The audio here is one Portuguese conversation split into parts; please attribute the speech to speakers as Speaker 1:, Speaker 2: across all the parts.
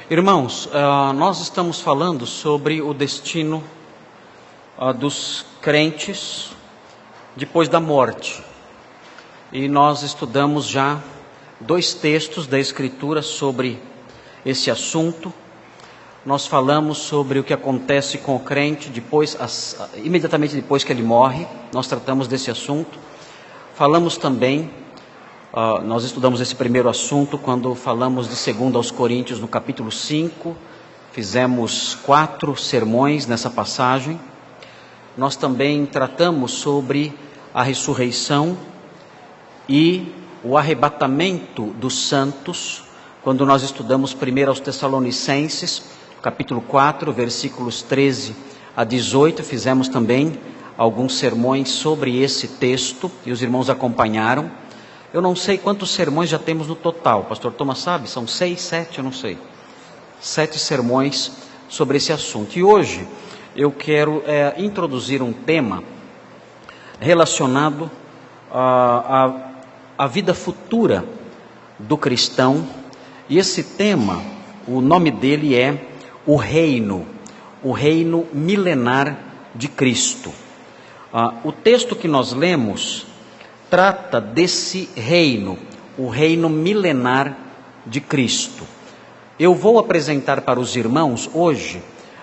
Speaker 1: Irmãos, nós estamos falando sobre o destino dos crentes depois da morte. E nós estudamos já 2 textos da Escritura sobre esse assunto. Nós falamos sobre o que acontece com o crente imediatamente depois que ele morre. Nós tratamos desse assunto. Falamos também, nós estudamos esse primeiro assunto quando falamos de 2 aos Coríntios, no capítulo 5. Fizemos 4 sermões nessa passagem. Nós também tratamos sobre a ressurreição e o arrebatamento dos santos, quando nós estudamos 1 aos Tessalonicenses, capítulo 4, versículos 13 a 18, fizemos também alguns sermões sobre esse texto, e os irmãos acompanharam. Eu não sei quantos sermões já temos no total, pastor Thomas sabe? São 6, 7, eu não sei. 7 sermões sobre esse assunto. E hoje eu quero introduzir um tema relacionado à vida futura do cristão. E esse tema, o nome dele é o reino milenar de Cristo. O texto que nós lemos trata desse reino, o reino milenar de Cristo. Eu vou apresentar para os irmãos hoje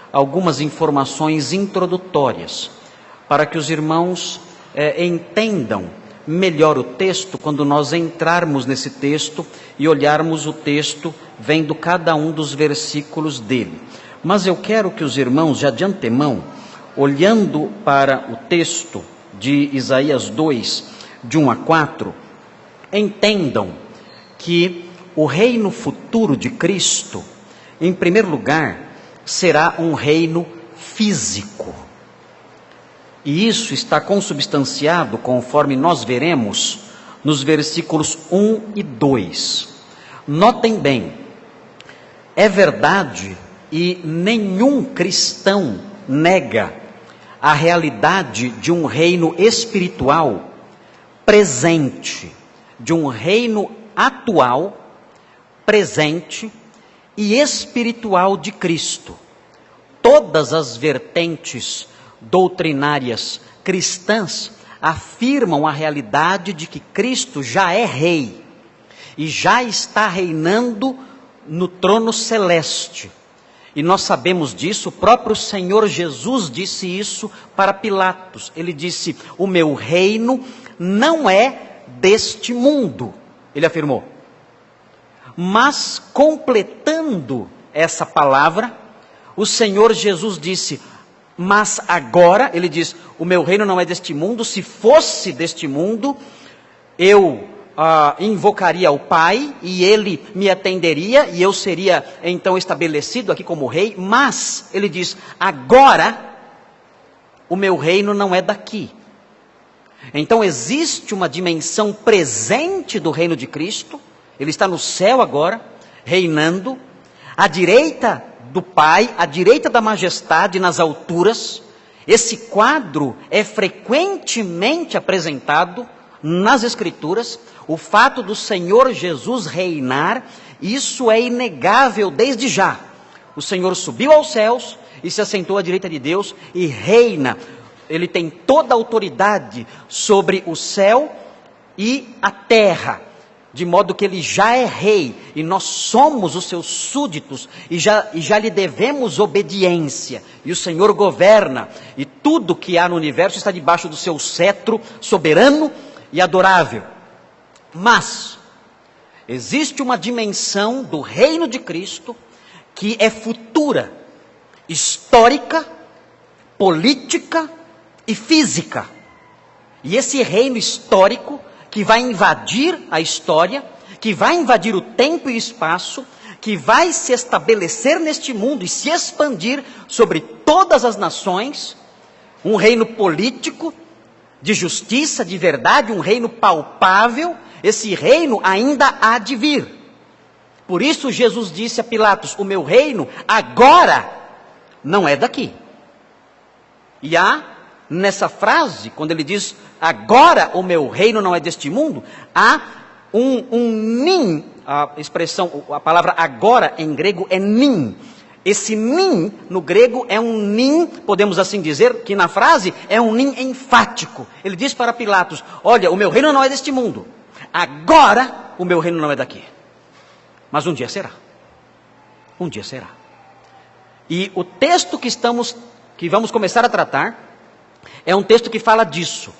Speaker 1: algumas informações introdutórias, para que os irmãos entendam melhor o texto quando nós entrarmos nesse texto e olharmos o texto vendo cada um dos versículos dele. Mas eu quero que os irmãos, já de antemão, olhando para o texto de Isaías 2, de 1 a 4, entendam que o reino futuro de Cristo, em primeiro lugar, será um reino físico. E isso está consubstanciado, conforme nós veremos, nos versículos 1 e 2. Notem bem, é verdade e nenhum cristão nega a realidade de um reino espiritual presente, de um reino atual, presente e espiritual de Cristo. Todas as vertentes doutrinárias cristãs afirmam a realidade de que Cristo já é rei e já está reinando no trono celeste. E nós sabemos disso, o próprio Senhor Jesus disse isso para Pilatos. Ele disse: o meu reino não é deste mundo, ele afirmou. Mas completando essa palavra, o Senhor Jesus disse: mas agora, ele diz, o meu reino não é deste mundo. Se fosse deste mundo, eu invocaria o Pai e ele me atenderia e eu seria então estabelecido aqui como rei. Mas, ele diz, agora o meu reino não é daqui. Então existe uma dimensão presente do reino de Cristo. Ele está no céu agora, reinando, à direita do Pai, à direita da majestade nas alturas. Esse quadro é frequentemente apresentado nas Escrituras. O fato do Senhor Jesus reinar, isso é inegável desde já. O Senhor subiu aos céus e se assentou à direita de Deus e reina. Ele tem toda a autoridade sobre o céu e a terra, de modo que ele já é rei, e nós somos os seus súditos, e já lhe devemos obediência, e o Senhor governa, e tudo que há no universo está debaixo do seu cetro soberano e adorável. Mas existe uma dimensão do reino de Cristo, que é futura, histórica, política e física, e esse reino histórico, que vai invadir a história, que vai invadir o tempo e o espaço, que vai se estabelecer neste mundo e se expandir sobre todas as nações, um reino político, de justiça, de verdade, um reino palpável. Esse reino ainda há de vir. Por isso Jesus disse a Pilatos: o meu reino agora não é daqui. E há nessa frase, quando ele diz, agora o meu reino não é deste mundo, há um nim a expressão, a palavra agora em grego é nin. Esse nin, no grego, é um nin, podemos assim dizer, que na frase é um nin enfático. Ele diz para Pilatos: olha, o meu reino não é deste mundo. Agora, o meu reino não é daqui. Mas um dia será. Um dia será. E o texto que vamos começar a tratar, é um texto que fala disso.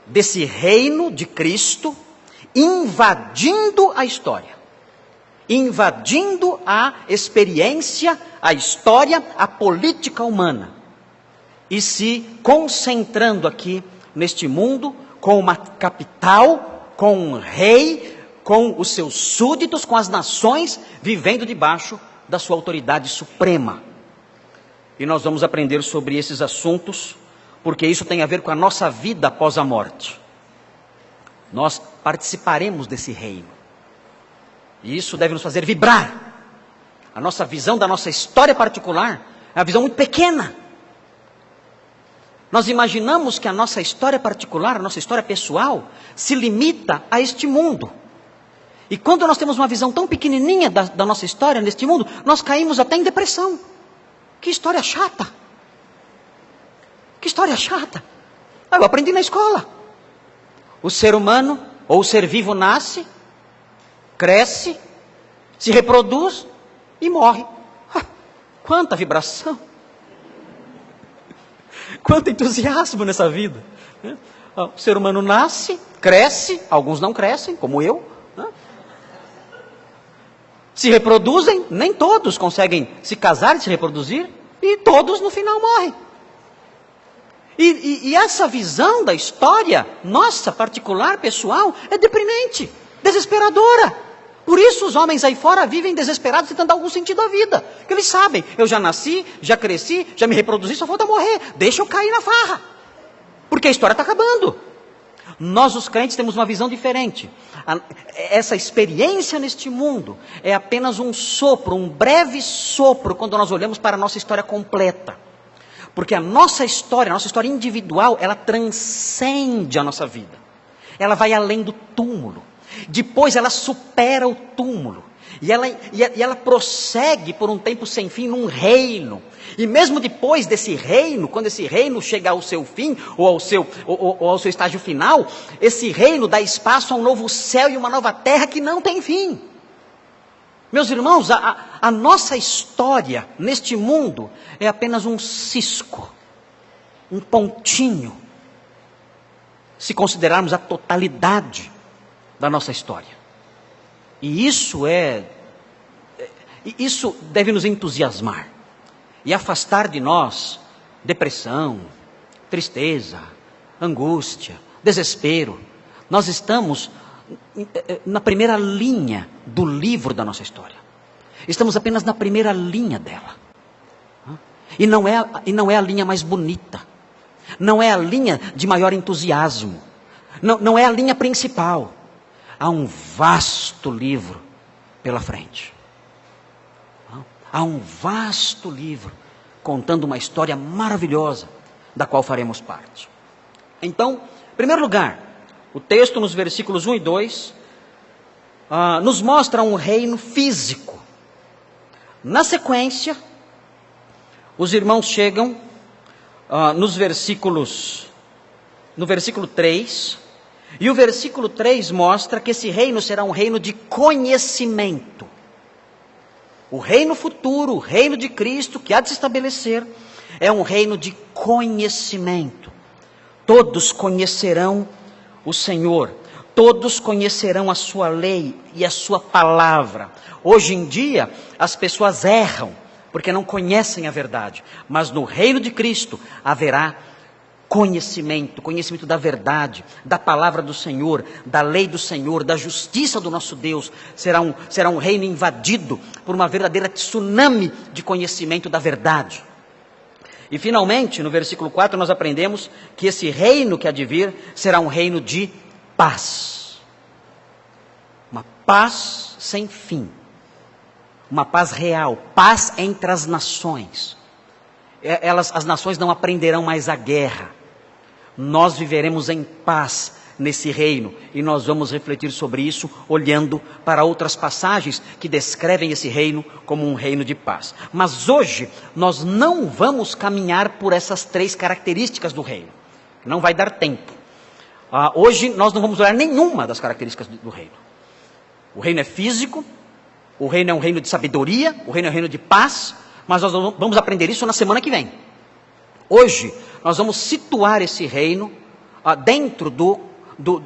Speaker 1: Desse reino de Cristo, invadindo a história. Invadindo a experiência, a história, a política humana. E se concentrando aqui neste mundo, com uma capital, com um rei, com os seus súditos, com as nações, vivendo debaixo da sua autoridade suprema. E nós vamos aprender sobre esses assuntos, porque isso tem a ver com a nossa vida após a morte. Nós participaremos desse reino. E isso deve nos fazer vibrar. A nossa visão da nossa história particular é uma visão muito pequena. Nós imaginamos que a nossa história particular, a nossa história pessoal, se limita a este mundo. E quando nós temos uma visão tão pequenininha da nossa história neste mundo, nós caímos até em depressão. Que história chata. Que história chata. Eu aprendi na escola. O ser humano, ou o ser vivo, nasce, cresce, se reproduz e morre. Quanta vibração. Quanto entusiasmo nessa vida. O ser humano nasce, cresce, alguns não crescem, como eu. Se reproduzem, nem todos conseguem se casar e se reproduzir, e todos no final morrem. E essa visão da história, nossa, particular, pessoal, é deprimente, desesperadora. Por isso os homens aí fora vivem desesperados tentando dar algum sentido à vida. Porque eles sabem, eu já nasci, já cresci, já me reproduzi, só falta morrer. Deixa eu cair na farra. Porque a história está acabando. Nós os crentes temos uma visão diferente. Essa experiência neste mundo é apenas um sopro, um breve sopro, quando nós olhamos para a nossa história completa. Porque a nossa história individual, ela transcende a nossa vida. Ela vai além do túmulo. Depois ela supera o túmulo. E ela prossegue por um tempo sem fim num reino. E mesmo depois desse reino, quando esse reino chega ao seu fim, ou ao seu estágio final, esse reino dá espaço a um novo céu e uma nova terra que não tem fim. Meus irmãos, a nossa história neste mundo é apenas um cisco, um pontinho, se considerarmos a totalidade da nossa história. E isso deve nos entusiasmar e afastar de nós depressão, tristeza, angústia, desespero. Nós estamos na primeira linha do livro da nossa história. Estamos apenas na primeira linha dela. E não é a linha mais bonita. Não é a linha de maior entusiasmo. Não é a linha principal. Há um vasto livro pela frente. Há um vasto livro contando uma história maravilhosa da qual faremos parte. Então, em primeiro lugar, o texto nos versículos 1 e 2 nos mostra um reino físico. Na sequência, os irmãos chegam no versículo 3, e o versículo 3 mostra que esse reino será um reino de conhecimento. O reino futuro, o reino de Cristo que há de se estabelecer, é um reino de conhecimento. Todos conhecerão o Senhor, todos conhecerão a sua lei e a sua palavra. Hoje em dia, as pessoas erram, porque não conhecem a verdade. Mas no reino de Cristo haverá conhecimento da verdade, da palavra do Senhor, da lei do Senhor, da justiça do nosso Deus. Será um reino invadido por uma verdadeira tsunami de conhecimento da verdade. E finalmente, no versículo 4, nós aprendemos que esse reino que há de vir será um reino de paz. Uma paz sem fim. Uma paz real, paz entre as nações. As nações não aprenderão mais a guerra. Nós viveremos em paz nesse reino. E nós vamos refletir sobre isso, olhando para outras passagens que descrevem esse reino como um reino de paz. Mas hoje, nós não vamos caminhar por essas 3 características do reino. Não vai dar tempo. Hoje, nós não vamos olhar nenhuma das características do reino. O reino é físico, o reino é um reino de sabedoria, o reino é um reino de paz, mas nós vamos aprender isso na semana que vem. Hoje, nós vamos situar esse reino dentro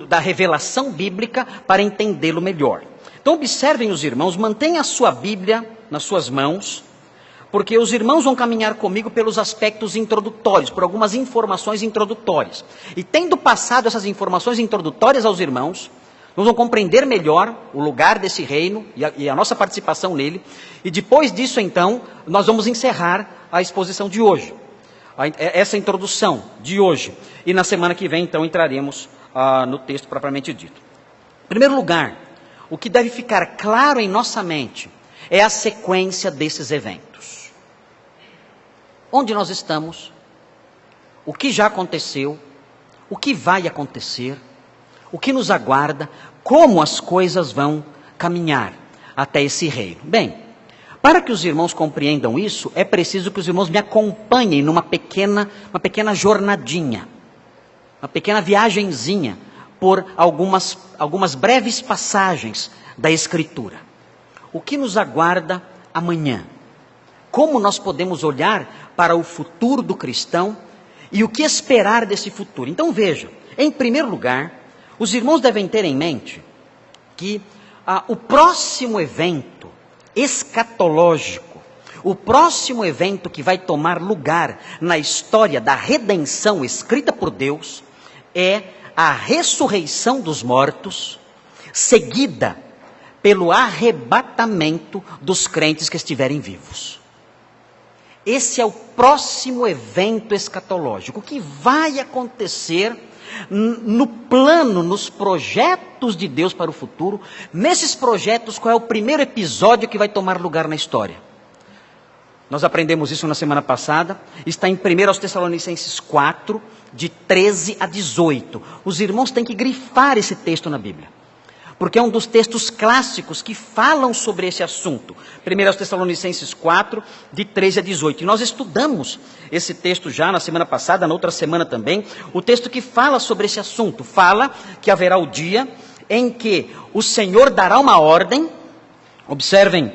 Speaker 1: da revelação bíblica para entendê-lo melhor. Então observem os irmãos, mantenham a sua Bíblia nas suas mãos, porque os irmãos vão caminhar comigo pelos aspectos introdutórios, por algumas informações introdutórias. E tendo passado essas informações introdutórias aos irmãos, nós vamos compreender melhor o lugar desse reino e a nossa participação nele. E depois disso, então, nós vamos encerrar a exposição de hoje. Essa introdução de hoje. E na semana que vem, então, entraremos no texto propriamente dito. Em primeiro lugar, o que deve ficar claro em nossa mente é a sequência desses eventos. Onde nós estamos, o que já aconteceu, o que vai acontecer, o que nos aguarda, como as coisas vão caminhar até esse reino. Bem, para que os irmãos compreendam isso, é preciso que os irmãos me acompanhem numa pequena jornadinha, uma pequena viagenzinha por algumas breves passagens da Escritura. O que nos aguarda amanhã? Como nós podemos olhar para o futuro do cristão e o que esperar desse futuro? Então veja, em primeiro lugar, os irmãos devem ter em mente que o próximo evento escatológico, o próximo evento que vai tomar lugar na história da redenção escrita por Deus, é a ressurreição dos mortos, seguida pelo arrebatamento dos crentes que estiverem vivos. Esse é o próximo evento escatológico, o que vai acontecer no plano, nos projetos de Deus para o futuro. Nesses projetos, qual é o primeiro episódio que vai tomar lugar na história? Nós aprendemos isso na semana passada, está em 1 Tessalonicenses 4, de 13 a 18. Os irmãos têm que grifar esse texto na Bíblia, porque é um dos textos clássicos que falam sobre esse assunto. 1 Tessalonicenses 4, de 13 a 18. E nós estudamos esse texto já na semana passada, na outra semana também. O texto que fala sobre esse assunto, fala que haverá o dia em que o Senhor dará uma ordem. Observem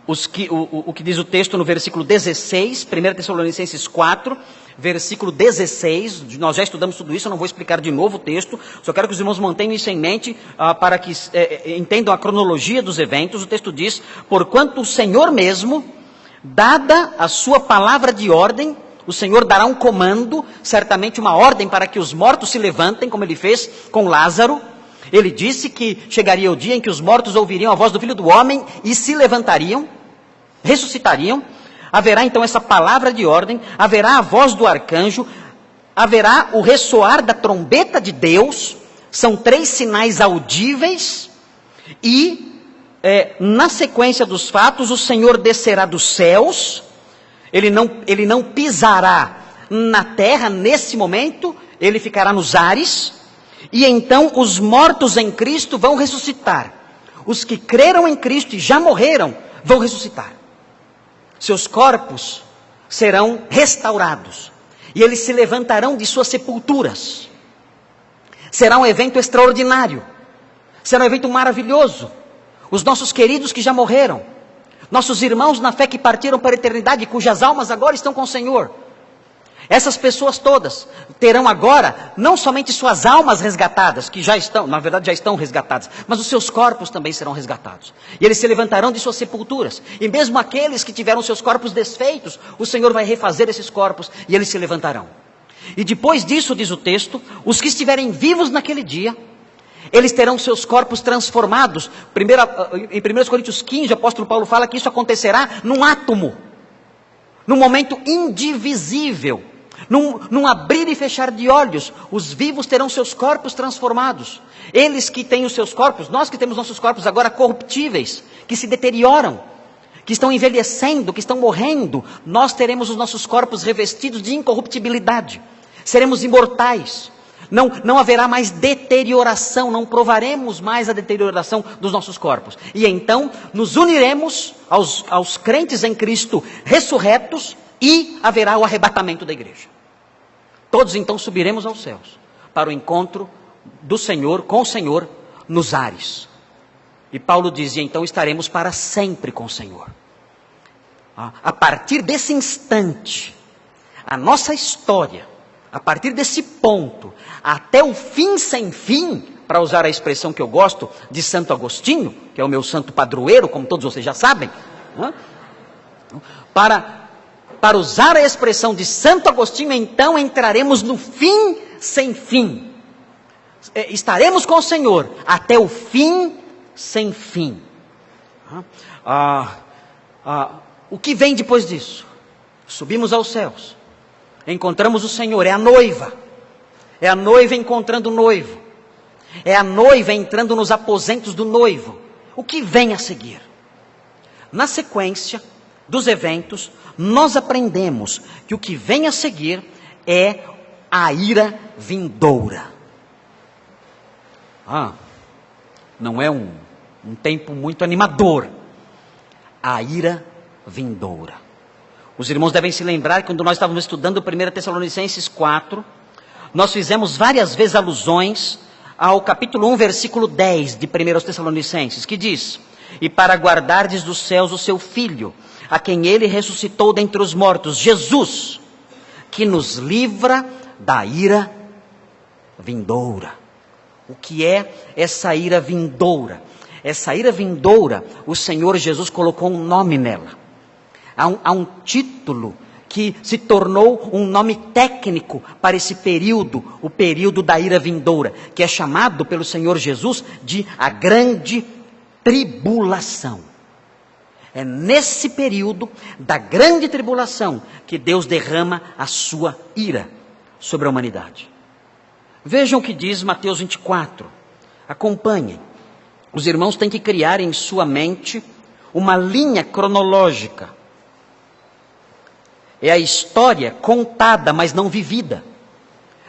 Speaker 1: o que diz o texto no versículo 16, 1 Tessalonicenses 4, versículo 16, nós já estudamos tudo isso, eu não vou explicar de novo o texto, só quero que os irmãos mantenham isso em mente, para que entendam a cronologia dos eventos. O texto diz: porquanto o Senhor mesmo, dada a sua palavra de ordem, o Senhor dará um comando, certamente uma ordem para que os mortos se levantem, como ele fez com Lázaro. Ele disse que chegaria o dia em que os mortos ouviriam a voz do Filho do Homem e se levantariam, ressuscitariam. Haverá então essa palavra de ordem, haverá a voz do arcanjo, haverá o ressoar da trombeta de Deus. São 3 sinais audíveis. E na sequência dos fatos, o Senhor descerá dos céus. Ele não pisará na terra nesse momento, ele ficará nos ares. E então os mortos em Cristo vão ressuscitar. Os que creram em Cristo e já morreram vão ressuscitar. Seus corpos serão restaurados. E eles se levantarão de suas sepulturas. Será um evento extraordinário. Será um evento maravilhoso. Os nossos queridos que já morreram, nossos irmãos na fé que partiram para a eternidade, cujas almas agora estão com o Senhor, essas pessoas todas terão agora não somente suas almas resgatadas, que já estão, na verdade já estão resgatadas, mas os seus corpos também serão resgatados. E eles se levantarão de suas sepulturas. E mesmo aqueles que tiveram seus corpos desfeitos, o Senhor vai refazer esses corpos e eles se levantarão. E depois disso, diz o texto, os que estiverem vivos naquele dia, eles terão seus corpos transformados. Em 1 Coríntios 15, o apóstolo Paulo fala que isso acontecerá num átomo, num momento indivisível. Num abrir e fechar de olhos, os vivos terão seus corpos transformados. Eles que têm os seus corpos, nós que temos nossos corpos agora corruptíveis, que se deterioram, que estão envelhecendo, que estão morrendo, nós teremos os nossos corpos revestidos de incorruptibilidade. Seremos imortais. Não haverá mais deterioração, não provaremos mais a deterioração dos nossos corpos. E então nos uniremos aos crentes em Cristo ressurretos e haverá o arrebatamento da igreja. Todos então subiremos aos céus para o encontro do Senhor, com o Senhor, nos ares. E Paulo dizia, então estaremos para sempre com o Senhor. A partir desse instante, a nossa história, a partir desse ponto, até o fim sem fim, para usar a expressão que eu gosto de Santo Agostinho, que é o meu santo padroeiro, como todos vocês já sabem, para usar a expressão de Santo Agostinho, então entraremos no fim sem fim. Estaremos com o Senhor até o fim sem fim. O que vem depois disso? Subimos aos céus, encontramos o Senhor, é a noiva encontrando o noivo, é a noiva entrando nos aposentos do noivo. O que vem a seguir? Na sequência dos eventos, nós aprendemos que o que vem a seguir é a ira vindoura. Não é um tempo muito animador. A ira vindoura. Os irmãos devem se lembrar que quando nós estávamos estudando 1 Tessalonicenses 4, nós fizemos várias vezes alusões ao capítulo 1, versículo 10 de 1 Tessalonicenses, que diz: e para guardardes dos céus o seu Filho, a quem ele ressuscitou dentre os mortos, Jesus, que nos livra da ira vindoura. O que é essa ira vindoura? Essa ira vindoura, o Senhor Jesus colocou um nome nela. Há um título que se tornou um nome técnico para esse período, o período da ira vindoura, que é chamado pelo Senhor Jesus de a grande tribulação. É nesse período da grande tribulação que Deus derrama a sua ira sobre a humanidade. Vejam o que diz Mateus 24. Acompanhem. Os irmãos têm que criar em sua mente uma linha cronológica. É a história contada, mas não vivida.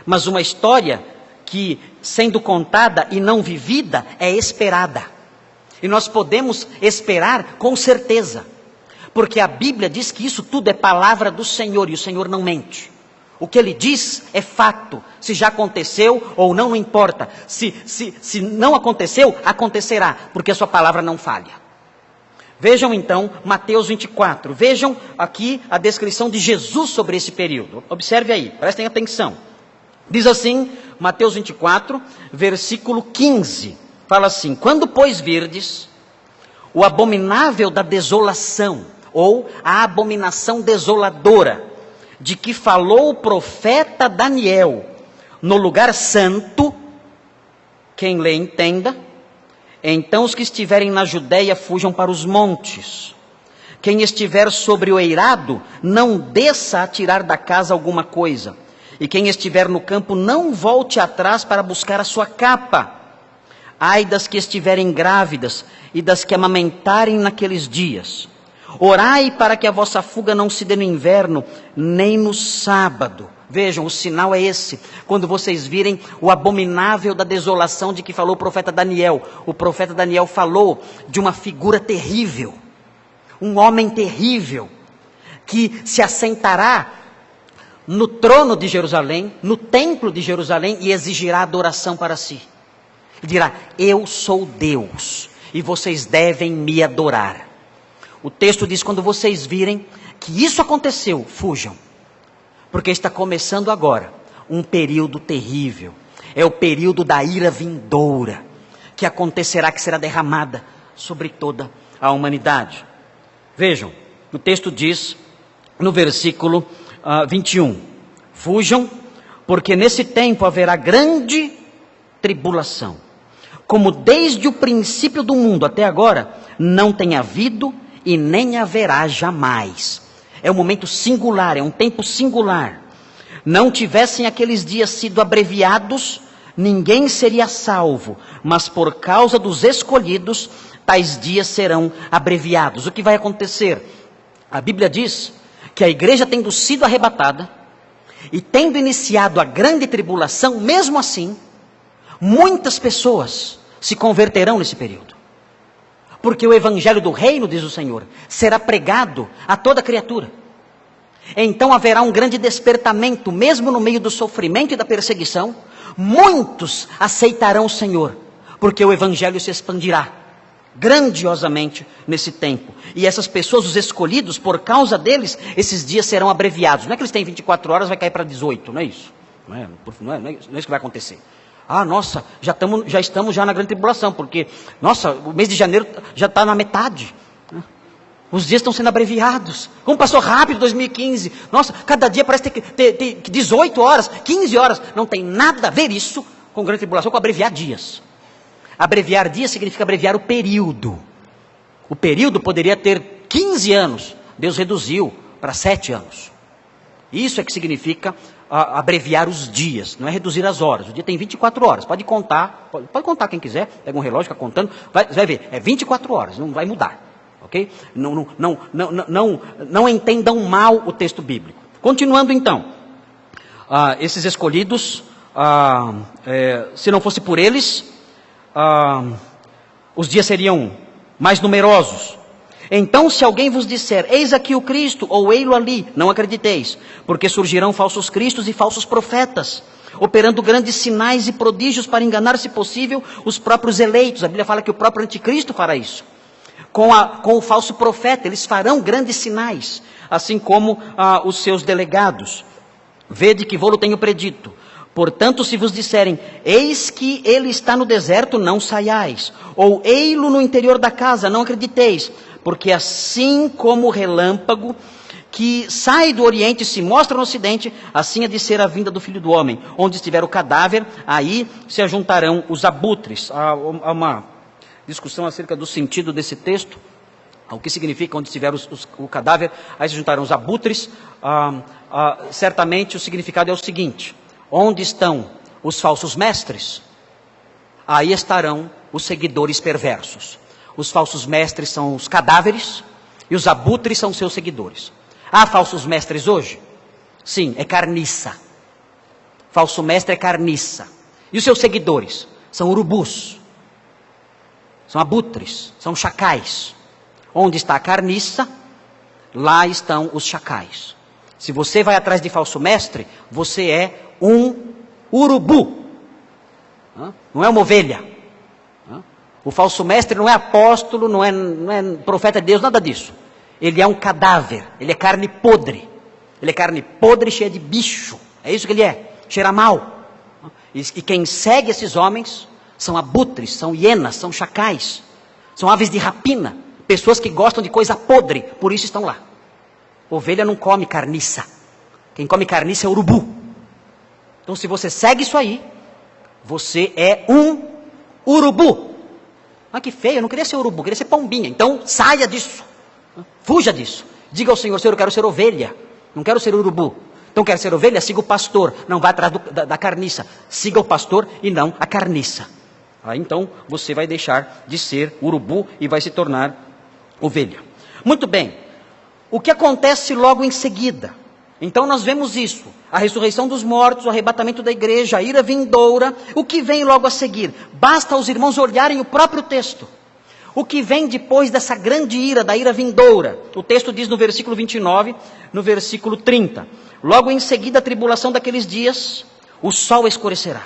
Speaker 1: Mas uma história que, sendo contada e não vivida, é esperada. E nós podemos esperar com certeza. Porque a Bíblia diz que isso tudo é palavra do Senhor, e o Senhor não mente. O que ele diz é fato. Se já aconteceu ou não, não importa. Se não aconteceu, acontecerá, porque a sua palavra não falha. Vejam então Mateus 24. Vejam aqui a descrição de Jesus sobre esse período. Observe aí, prestem atenção. Diz assim, Mateus 24, versículo 15. Fala assim: quando pois virdes o abominável da desolação, ou a abominação desoladora, de que falou o profeta Daniel, no lugar santo, quem lê entenda, então os que estiverem na Judéia fujam para os montes. Quem estiver sobre o eirado, não desça a tirar da casa alguma coisa. E quem estiver no campo, não volte atrás para buscar a sua capa. Ai das que estiverem grávidas e das que amamentarem naqueles dias. Orai para que a vossa fuga não se dê no inverno, nem no sábado. Vejam, o sinal é esse. Quando vocês virem o abominável da desolação de que falou o profeta Daniel. O profeta Daniel falou de uma figura terrível. Um homem terrível, que se assentará no trono de Jerusalém, no templo de Jerusalém, e exigirá adoração para si. E dirá: eu sou Deus, e vocês devem me adorar. O texto diz: quando vocês virem que isso aconteceu, fujam. Porque está começando agora um período terrível. É o período da ira vindoura, que acontecerá, que será derramada sobre toda a humanidade. Vejam, o texto diz, no versículo 21, fujam, porque nesse tempo haverá grande tribulação, como desde o princípio do mundo até agora, não tem havido e nem haverá jamais. É um momento singular, é um tempo singular. Não tivessem aqueles dias sido abreviados, ninguém seria salvo, mas por causa dos escolhidos, tais dias serão abreviados. O que vai acontecer? A Bíblia diz que a igreja, tendo sido arrebatada, E tendo iniciado a grande tribulação, mesmo assim, muitas pessoas se converterão nesse período. Porque o evangelho do reino, diz o Senhor, será pregado a toda criatura. Então haverá um grande despertamento, mesmo no meio do sofrimento e da perseguição. Muitos aceitarão o Senhor, porque o evangelho se expandirá grandiosamente nesse tempo. E essas pessoas, os escolhidos, por causa deles, esses dias serão abreviados. Não é que eles têm 24 horas, vai cair para 18, não é isso. Não é isso que vai acontecer. Ah, nossa, já estamos na grande tribulação, porque, nossa, o mês de janeiro já está na metade. Os dias estão sendo abreviados. Como passou rápido 2015. Nossa, cada dia parece ter 18 horas, 15 horas. Não tem nada a ver isso com grande tribulação, com abreviar dias. Abreviar dias significa abreviar o período. O período poderia ter 15 anos. Deus reduziu para 7 anos. Isso é que significa abreviar os dias. Não é reduzir as horas. O dia tem 24 horas. Pode contar. Pode contar quem quiser. Pega um relógio, fica contando. Vai ver. É 24 horas. Não vai mudar. Ok? Não entendam mal o texto bíblico. Continuando então. Esses escolhidos, se não fosse por eles, os dias seriam mais numerosos. Então, se alguém vos disser, eis aqui o Cristo, ou ei-lo ali, não acrediteis, porque surgirão falsos cristos e falsos profetas, operando grandes sinais e prodígios para enganar, se possível, os próprios eleitos. A Bíblia fala que o próprio anticristo fará isso. Com o falso profeta, eles farão grandes sinais, assim como os seus delegados. Vede que vou-lo tenho predito. Portanto, se vos disserem, eis que ele está no deserto, não saiais. Ou ei-lo no interior da casa, não acrediteis. Porque assim como o relâmpago que sai do Oriente e se mostra no Ocidente, assim é de ser a vinda do Filho do Homem. Onde estiver o cadáver, aí se ajuntarão os abutres. Há uma discussão acerca do sentido desse texto. O que significa onde estiver o cadáver, aí se juntarão os abutres. Certamente o significado é o seguinte: onde estão os falsos mestres, aí estarão os seguidores perversos. Os falsos mestres são os cadáveres e os abutres são seus seguidores. Há falsos mestres hoje? Sim, é carniça. Falso mestre é carniça. E os seus seguidores? São urubus, são abutres, são chacais. Onde está a carniça, lá estão os chacais. Se você vai atrás de falso mestre, você é um urubu. Não é uma ovelha. O falso mestre não é apóstolo, não é profeta de Deus, nada disso. Ele é um cadáver, ele é carne podre. Ele é carne podre cheia de bicho. É isso que ele é, cheira mal. E quem segue esses homens são abutres, são hienas, são chacais. São aves de rapina. Pessoas que gostam de coisa podre, por isso estão lá. Ovelha não come carniça. Quem come carniça é urubu. Então se você segue isso aí, você é um urubu. Ah, que feio, eu não queria ser urubu, eu queria ser pombinha. Então saia disso, fuja disso. Diga ao Senhor, Senhor, eu quero ser ovelha, não quero ser urubu. Então quer ser ovelha? Siga o pastor, não vá atrás da carniça. Siga o pastor e não a carniça. Então você vai deixar de ser urubu e vai se tornar ovelha. Muito bem, o que acontece logo em seguida? Então nós vemos isso, a ressurreição dos mortos, o arrebatamento da igreja, a ira vindoura. O que vem logo a seguir? Basta os irmãos olharem o próprio texto. O que vem depois dessa grande ira, da ira vindoura? O texto diz no versículo 29, no versículo 30. Logo em seguida a tribulação daqueles dias, o sol escurecerá.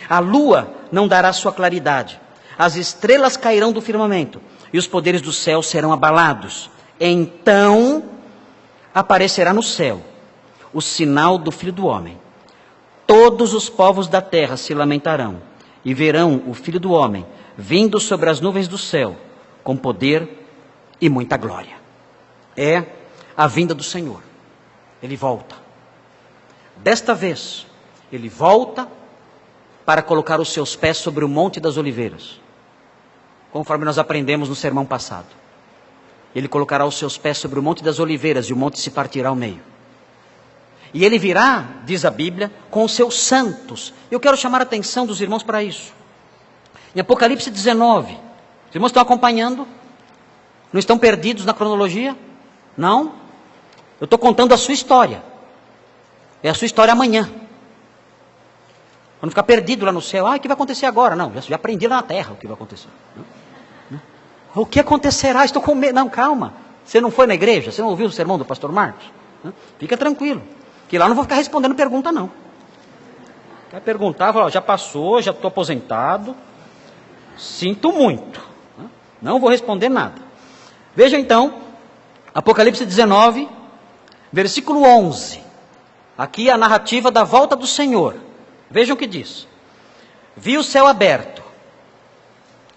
Speaker 1: A lua não dará sua claridade. As estrelas cairão do firmamento e os poderes do céu serão abalados. Então aparecerá no céu o sinal do Filho do Homem. Todos os povos da terra se lamentarão e verão o Filho do Homem vindo sobre as nuvens do céu com poder e muita glória. É a vinda do Senhor. Ele volta. Desta vez, ele volta para colocar os seus pés sobre o Monte das Oliveiras, conforme nós aprendemos no sermão passado. Ele colocará os seus pés sobre o Monte das Oliveiras e o monte se partirá ao meio. E ele virá, diz a Bíblia, com os seus santos. Eu quero chamar a atenção dos irmãos para isso. Em Apocalipse 19, os irmãos estão acompanhando? Não estão perdidos na cronologia? Não? Eu estou contando a sua história. É a sua história amanhã. Quando ficar perdido lá no céu, o que vai acontecer agora? Não, já aprendi lá na terra o que vai acontecer. O que acontecerá? Estou com medo. Não, calma. Você não foi na igreja? Você não ouviu o sermão do pastor Marcos? Fica tranquilo. Que lá eu não vou ficar respondendo pergunta, não. Vai perguntar, falar, já passou, já estou aposentado. Sinto muito. Não vou responder nada. Veja então, Apocalipse 19, versículo 11. Aqui a narrativa da volta do Senhor. Vejam o que diz. Vi o céu aberto.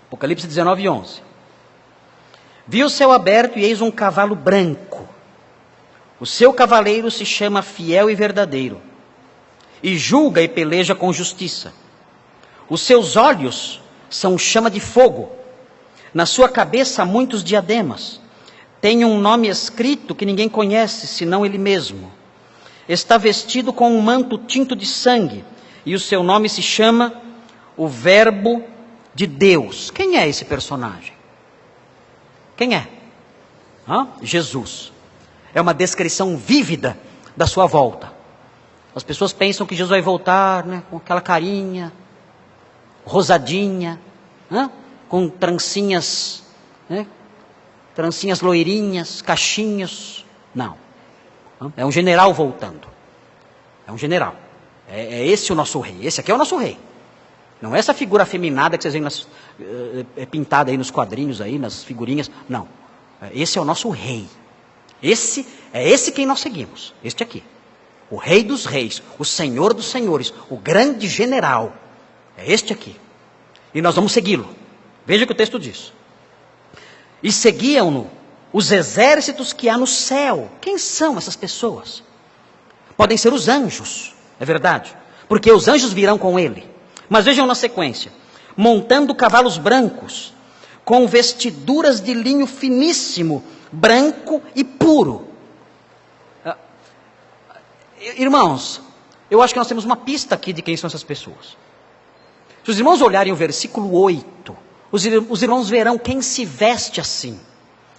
Speaker 1: Apocalipse 19, 11. Vi o céu aberto e eis um cavalo branco. O seu cavaleiro se chama Fiel e Verdadeiro, e julga e peleja com justiça. Os seus olhos são chama de fogo. Na sua cabeça há muitos diademas. Tem um nome escrito que ninguém conhece, senão ele mesmo. Está vestido com um manto tinto de sangue, e o seu nome se chama o Verbo de Deus. Quem é esse personagem? Quem é? Jesus. É uma descrição vívida da sua volta. As pessoas pensam que Jesus vai voltar, né, com aquela carinha, rosadinha, com trancinhas, né, trancinhas loirinhas, cachinhos. Não. É um general voltando. É um general. É esse o nosso rei. Esse aqui é o nosso rei. Não é essa figura afeminada que vocês veem pintada aí nos quadrinhos, aí, nas figurinhas. Não. Esse é o nosso rei. Esse quem nós seguimos. Este aqui. O rei dos reis, o senhor dos senhores, o grande general. É este aqui. E nós vamos segui-lo. Veja o que o texto diz. E seguiam-no os exércitos que há no céu. Quem são essas pessoas? Podem ser os anjos, é verdade. Porque os anjos virão com ele. Mas vejam na sequência. Montando cavalos brancos, com vestiduras de linho finíssimo, branco e puro. Irmãos, eu acho que nós temos uma pista aqui de quem são essas pessoas. Se os irmãos olharem o versículo 8, os irmãos verão quem se veste assim.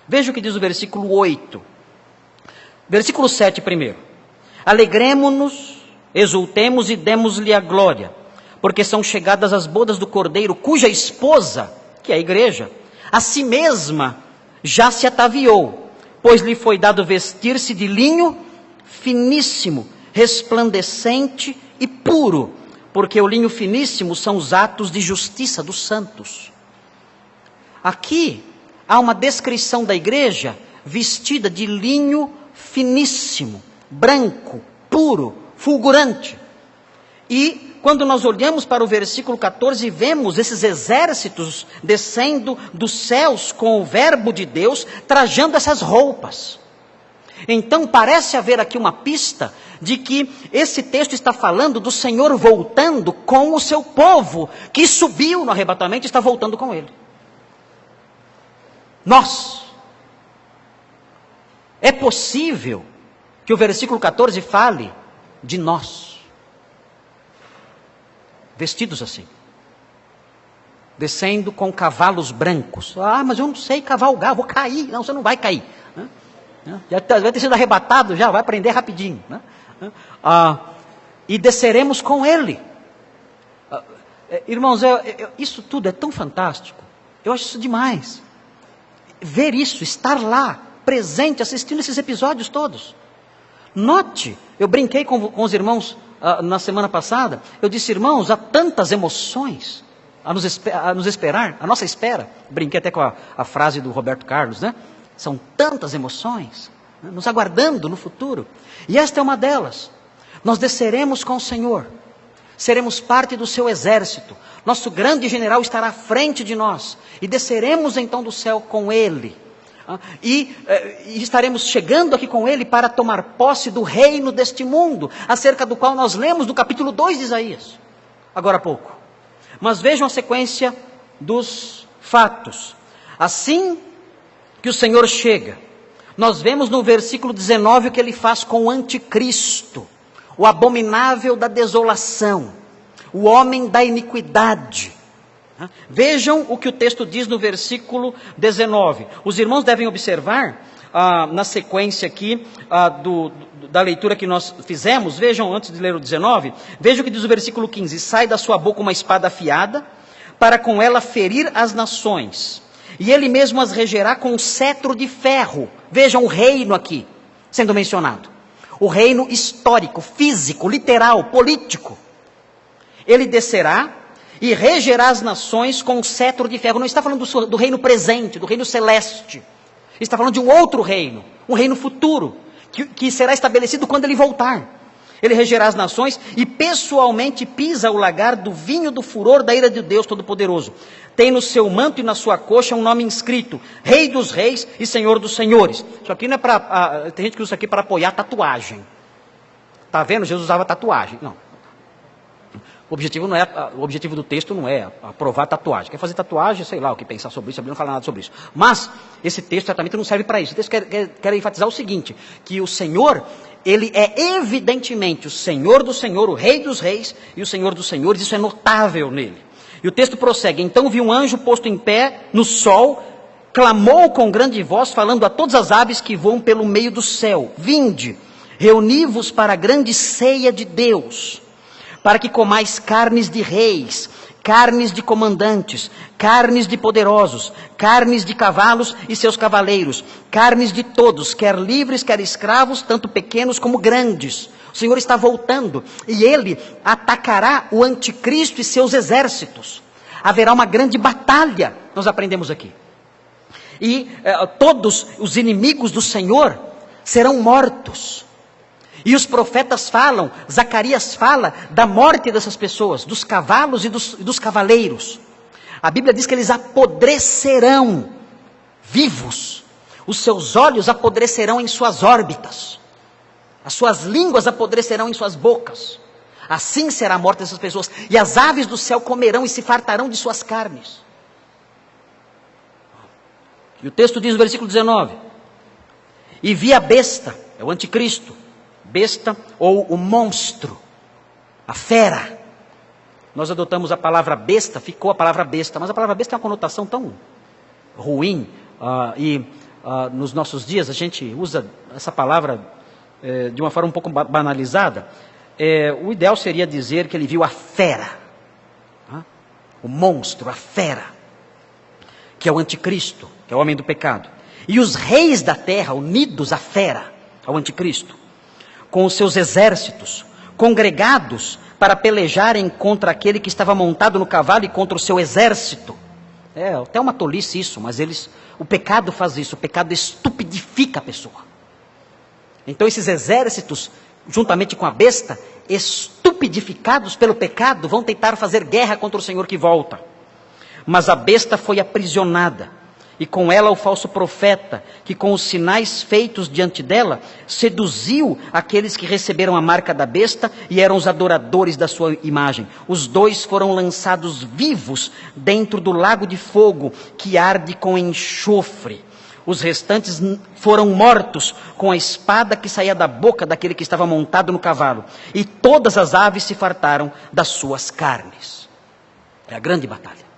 Speaker 1: Veja o que diz o versículo 8. Versículo 7 primeiro. Alegremo-nos, exultemos e demos-lhe a glória, porque são chegadas as bodas do Cordeiro, cuja esposa, que é a igreja, a si mesma já se ataviou, pois lhe foi dado vestir-se de linho finíssimo, resplandecente e puro, porque o linho finíssimo são os atos de justiça dos santos. Aqui há uma descrição da igreja vestida de linho finíssimo, branco, puro, fulgurante. E quando nós olhamos para o versículo 14, vemos esses exércitos descendo dos céus com o verbo de Deus, trajando essas roupas. Então parece haver aqui uma pista de que esse texto está falando do Senhor voltando com o seu povo, que subiu no arrebatamento e está voltando com ele. Nós. É possível que o versículo 14 fale de nós. Vestidos assim. Descendo com cavalos brancos. Mas eu não sei cavalgar, vou cair. Não, você não vai cair. Já vai ter sido arrebatado, já vai aprender rapidinho. E desceremos com ele. Irmãos, isso tudo é tão fantástico. Eu acho isso demais. Ver isso, estar lá, presente, assistindo esses episódios todos. Note, eu brinquei com os irmãos na semana passada. Eu disse, irmãos, há tantas emoções a nos esperar, a nossa espera. Brinquei até com a frase do Roberto Carlos, né? São tantas emoções, né, nos aguardando no futuro. E esta é uma delas. Nós desceremos com o Senhor. Seremos parte do seu exército. Nosso grande general estará à frente de nós. E desceremos então do céu com ele. E estaremos chegando aqui com ele para tomar posse do reino deste mundo, acerca do qual nós lemos no capítulo 2 de Isaías, agora há pouco. Mas vejam a sequência dos fatos. Assim que o Senhor chega, nós vemos no versículo 19 o que ele faz com o anticristo, o abominável da desolação, o homem da iniquidade. Vejam o que o texto diz no versículo 19. Os irmãos devem observar na sequência aqui da leitura que nós fizemos, vejam, antes de ler o 19, vejam o que diz o versículo 15: sai da sua boca uma espada afiada, para com ela ferir as nações, e ele mesmo as regerá com um cetro de ferro. Vejam o reino aqui sendo mencionado, o reino histórico, físico, literal, político. Ele descerá e regerá as nações com um cetro de ferro. Não está falando do reino presente, do reino celeste. Está falando de um outro reino, um reino futuro, que será estabelecido quando ele voltar. Ele regerá as nações e pessoalmente pisa o lagar do vinho do furor da ira de Deus Todo-Poderoso. Tem no seu manto e na sua coxa um nome inscrito: Rei dos Reis e Senhor dos Senhores. Isso aqui não é para... tem gente que usa isso aqui para apoiar tatuagem. Está vendo? Jesus usava tatuagem. Não. O objetivo do texto não é aprovar tatuagem. Quer fazer tatuagem, sei lá o que pensar sobre isso, a Bíblia não fala nada sobre isso. Mas esse texto certamente não serve para isso. O texto quer enfatizar o seguinte, que o Senhor, ele é evidentemente o Senhor do Senhor, o Rei dos Reis e o Senhor dos Senhores. Isso é notável nele. E o texto prossegue: então vi um anjo posto em pé no sol, clamou com grande voz, falando a todas as aves que voam pelo meio do céu: vinde, reuni-vos para a grande ceia de Deus, para que comais carnes de reis, carnes de comandantes, carnes de poderosos, carnes de cavalos e seus cavaleiros, carnes de todos, quer livres, quer escravos, tanto pequenos como grandes. O Senhor está voltando e ele atacará o anticristo e seus exércitos. Haverá uma grande batalha, nós aprendemos aqui. E todos os inimigos do Senhor serão mortos. E os profetas falam, Zacarias fala da morte dessas pessoas, dos cavalos e dos cavaleiros. A Bíblia diz que eles apodrecerão vivos, os seus olhos apodrecerão em suas órbitas, as suas línguas apodrecerão em suas bocas. Assim será a morte dessas pessoas, e as aves do céu comerão e se fartarão de suas carnes. E o texto diz no versículo 19: e vi a besta, é o anticristo, besta ou o monstro, a fera. Nós adotamos a palavra besta, ficou a palavra besta, mas a palavra besta tem uma conotação tão ruim, nos nossos dias a gente usa essa palavra de uma forma um pouco banalizada. O ideal seria dizer que ele viu a fera, o monstro, a fera, que é o anticristo, que é o homem do pecado, e os reis da terra unidos à fera, ao anticristo, com os seus exércitos, congregados para pelejarem contra aquele que estava montado no cavalo e contra o seu exército. É até uma tolice isso, mas o pecado faz isso, o pecado estupidifica a pessoa. Então esses exércitos, juntamente com a besta, estupidificados pelo pecado, vão tentar fazer guerra contra o Senhor que volta. Mas a besta foi aprisionada, e com ela o falso profeta, que com os sinais feitos diante dela, seduziu aqueles que receberam a marca da besta e eram os adoradores da sua imagem. Os dois foram lançados vivos dentro do lago de fogo, que arde com enxofre. Os restantes foram mortos com a espada que saía da boca daquele que estava montado no cavalo. E todas as aves se fartaram das suas carnes. É a grande batalha.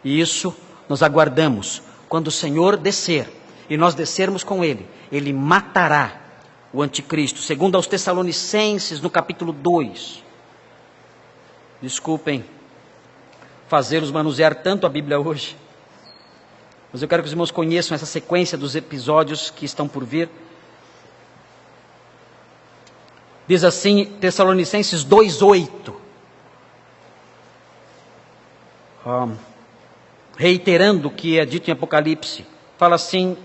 Speaker 1: E isso nós aguardamos quando o Senhor descer e nós descermos com Ele. Ele matará o anticristo. Segundo aos Tessalonicenses, no capítulo 2. Desculpem fazê-los manusear tanto a Bíblia hoje, mas eu quero que os irmãos conheçam essa sequência dos episódios que estão por vir. Diz assim, Tessalonicenses 2:8. Reiterando o que é dito em Apocalipse. Fala assim,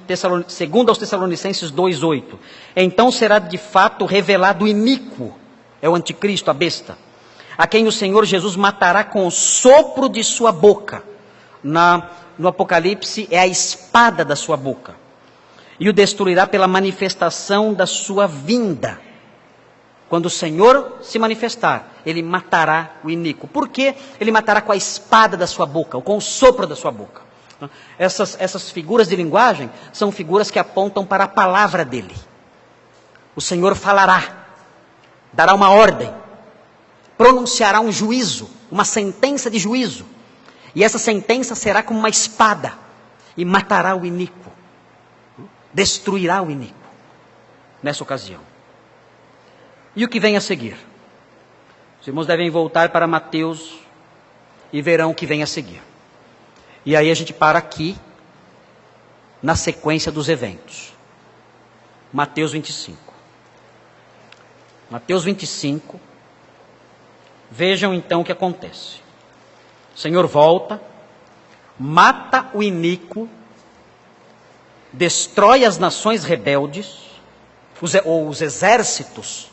Speaker 1: segundo aos Tessalonicenses 2:8. Então será de fato revelado o iníquo, é o anticristo, a besta, a quem o Senhor Jesus matará com o sopro de sua boca. No Apocalipse é a espada da sua boca. E o destruirá pela manifestação da sua vinda. Quando o Senhor se manifestar, Ele matará o iníquo. Por que Ele matará com a espada da sua boca, ou com o sopro da sua boca? Essas figuras de linguagem são figuras que apontam para a palavra dEle. O Senhor falará, dará uma ordem, pronunciará um juízo, uma sentença de juízo. E essa sentença será como uma espada e matará o iníquo. destruirá o iníquo nessa ocasião. E o que vem a seguir? Os irmãos devem voltar para Mateus e verão o que vem a seguir. E aí a gente para aqui, na sequência dos eventos. Mateus 25. Mateus 25. Vejam então o que acontece. O Senhor volta, mata o iníquo, destrói as nações rebeldes, os exércitos,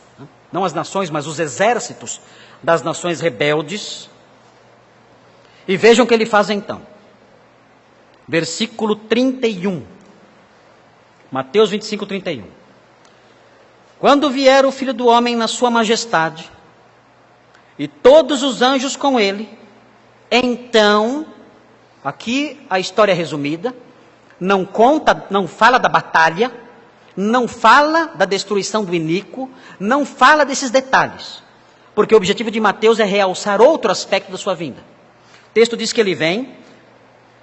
Speaker 1: não as nações, mas os exércitos das nações rebeldes. E vejam o que ele faz então. Versículo 31. Mateus 25, 31. Quando vier o Filho do Homem na sua majestade, e todos os anjos com ele, então, aqui a história é resumida, não conta, não fala da batalha, não fala da destruição do iníquo, não fala desses detalhes, porque o objetivo de Mateus é realçar outro aspecto da sua vinda. O texto diz que ele vem,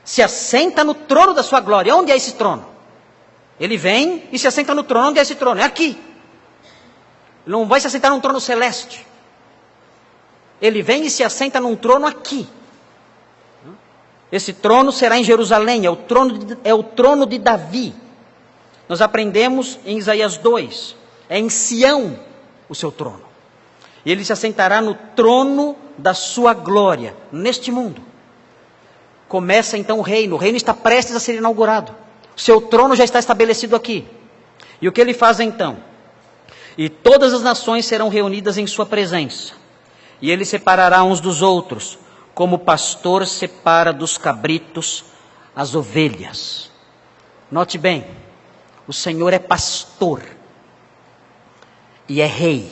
Speaker 1: se assenta no trono da sua glória. Onde é esse trono? Ele vem e se assenta no trono. Onde é esse trono? É aqui. Ele não vai se assentar num trono celeste. Ele vem e se assenta num trono aqui. Esse trono será em Jerusalém, é o trono de Davi. Nós aprendemos em Isaías 2, é em Sião o seu trono. E ele se assentará no trono da sua glória, neste mundo. Começa então o reino está prestes a ser inaugurado. O seu trono já está estabelecido aqui. E o que ele faz então? E todas as nações serão reunidas em sua presença. E ele separará uns dos outros, como o pastor separa dos cabritos as ovelhas. Note bem, o Senhor é pastor e é rei.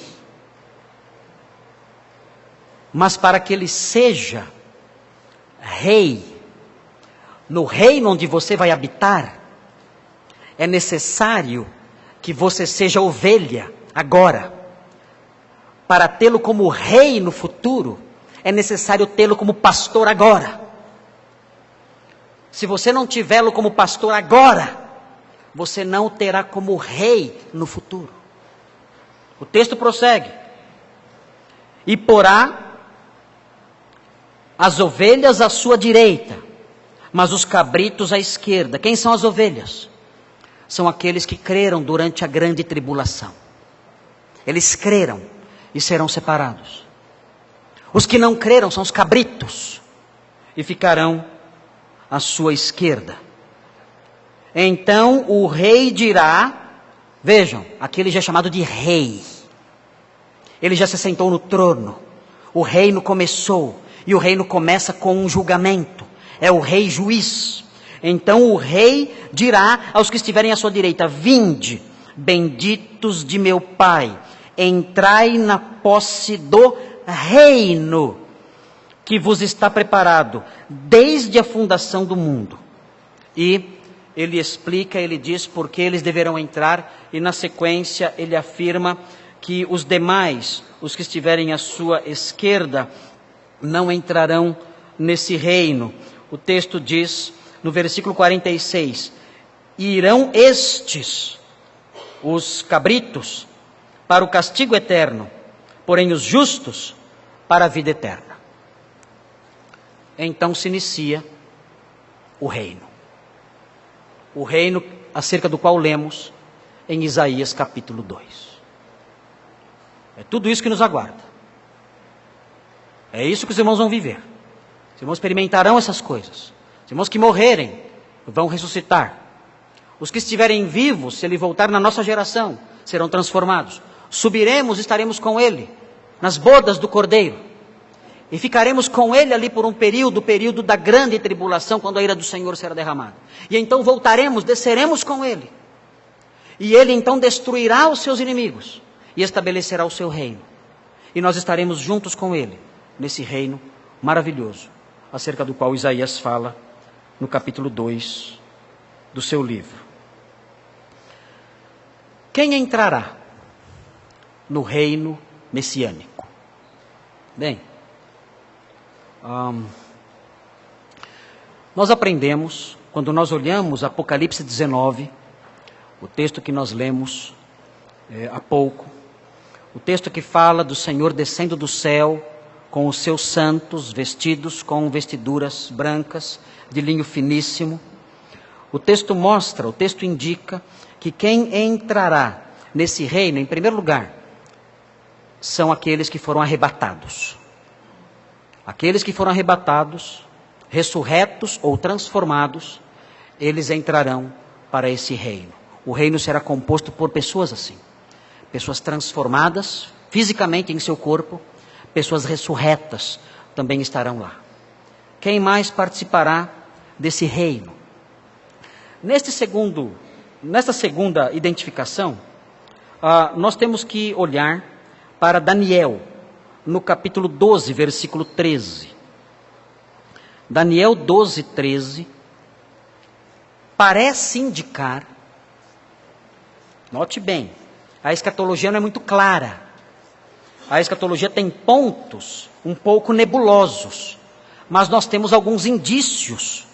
Speaker 1: Mas para que ele seja rei, no reino onde você vai habitar, é necessário que você seja ovelha agora. Para tê-lo como rei no futuro, é necessário tê-lo como pastor agora. Se você não tiver-lo como pastor agora, você não o terá como rei no futuro. O texto prossegue. E porá as ovelhas à sua direita, mas os cabritos à esquerda. Quem são as ovelhas? São aqueles que creram durante a grande tribulação. Eles creram e serão separados. Os que não creram são os cabritos e ficarão à sua esquerda. Então o rei dirá, vejam, aqui ele já é chamado de rei. Ele já se sentou no trono. O reino começou e o reino começa com um julgamento. É o rei juiz. Então o rei dirá aos que estiverem à sua direita: vinde, benditos de meu Pai, entrai na posse do reino que vos está preparado desde a fundação do mundo. E ele explica, ele diz por que eles deverão entrar, e na sequência ele afirma que os demais, os que estiverem à sua esquerda, não entrarão nesse reino. O texto diz, no versículo 46, irão estes, os cabritos, para o castigo eterno, porém os justos para a vida eterna. Então se inicia o reino. O reino acerca do qual lemos em Isaías capítulo 2. É tudo isso que nos aguarda. É isso que os irmãos vão viver. Os irmãos experimentarão essas coisas. Os irmãos que morrerem vão ressuscitar. Os que estiverem vivos, se ele voltar na nossa geração, serão transformados. Subiremos, estaremos com ele nas bodas do Cordeiro. E ficaremos com ele ali por um período, o período da grande tribulação, quando a ira do Senhor será derramada. E então voltaremos, desceremos com ele. E ele então destruirá os seus inimigos e estabelecerá o seu reino. E nós estaremos juntos com ele, nesse reino maravilhoso, acerca do qual Isaías fala no capítulo 2 do seu livro. Quem entrará no reino messiânico? Bem, nós aprendemos, quando nós olhamos Apocalipse 19, o texto que nós lemos há pouco, o texto que fala do Senhor descendo do céu com os seus santos vestidos com vestiduras brancas de linho finíssimo. O texto mostra, o texto indica que quem entrará nesse reino, em primeiro lugar, são aqueles que foram arrebatados. Aqueles que foram arrebatados, ressurretos ou transformados, eles entrarão para esse reino. O reino será composto por pessoas assim. Pessoas transformadas fisicamente em seu corpo, pessoas ressurretas também estarão lá. Quem mais participará desse reino? Nesta segunda identificação, nós temos que olhar para Daniel, no capítulo 12, versículo 13. Daniel 12, 13, parece indicar, note bem, a escatologia não é muito clara. A escatologia tem pontos um pouco nebulosos, mas nós temos alguns indícios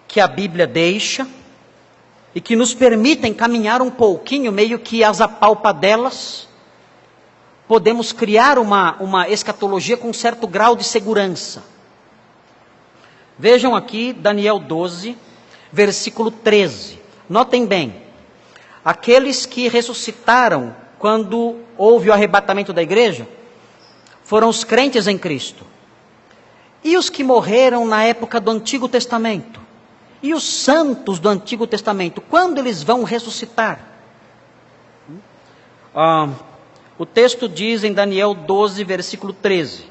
Speaker 1: que a Bíblia deixa e que nos permitem caminhar um pouquinho, meio que às apalpadelas, podemos criar uma escatologia com certo grau de segurança. Vejam aqui Daniel 12, versículo 13. Notem bem, aqueles que ressuscitaram quando houve o arrebatamento da igreja, foram os crentes em Cristo. E os que morreram na época do Antigo Testamento? E os santos do Antigo Testamento? Quando eles vão ressuscitar? O texto diz em Daniel 12, versículo 13.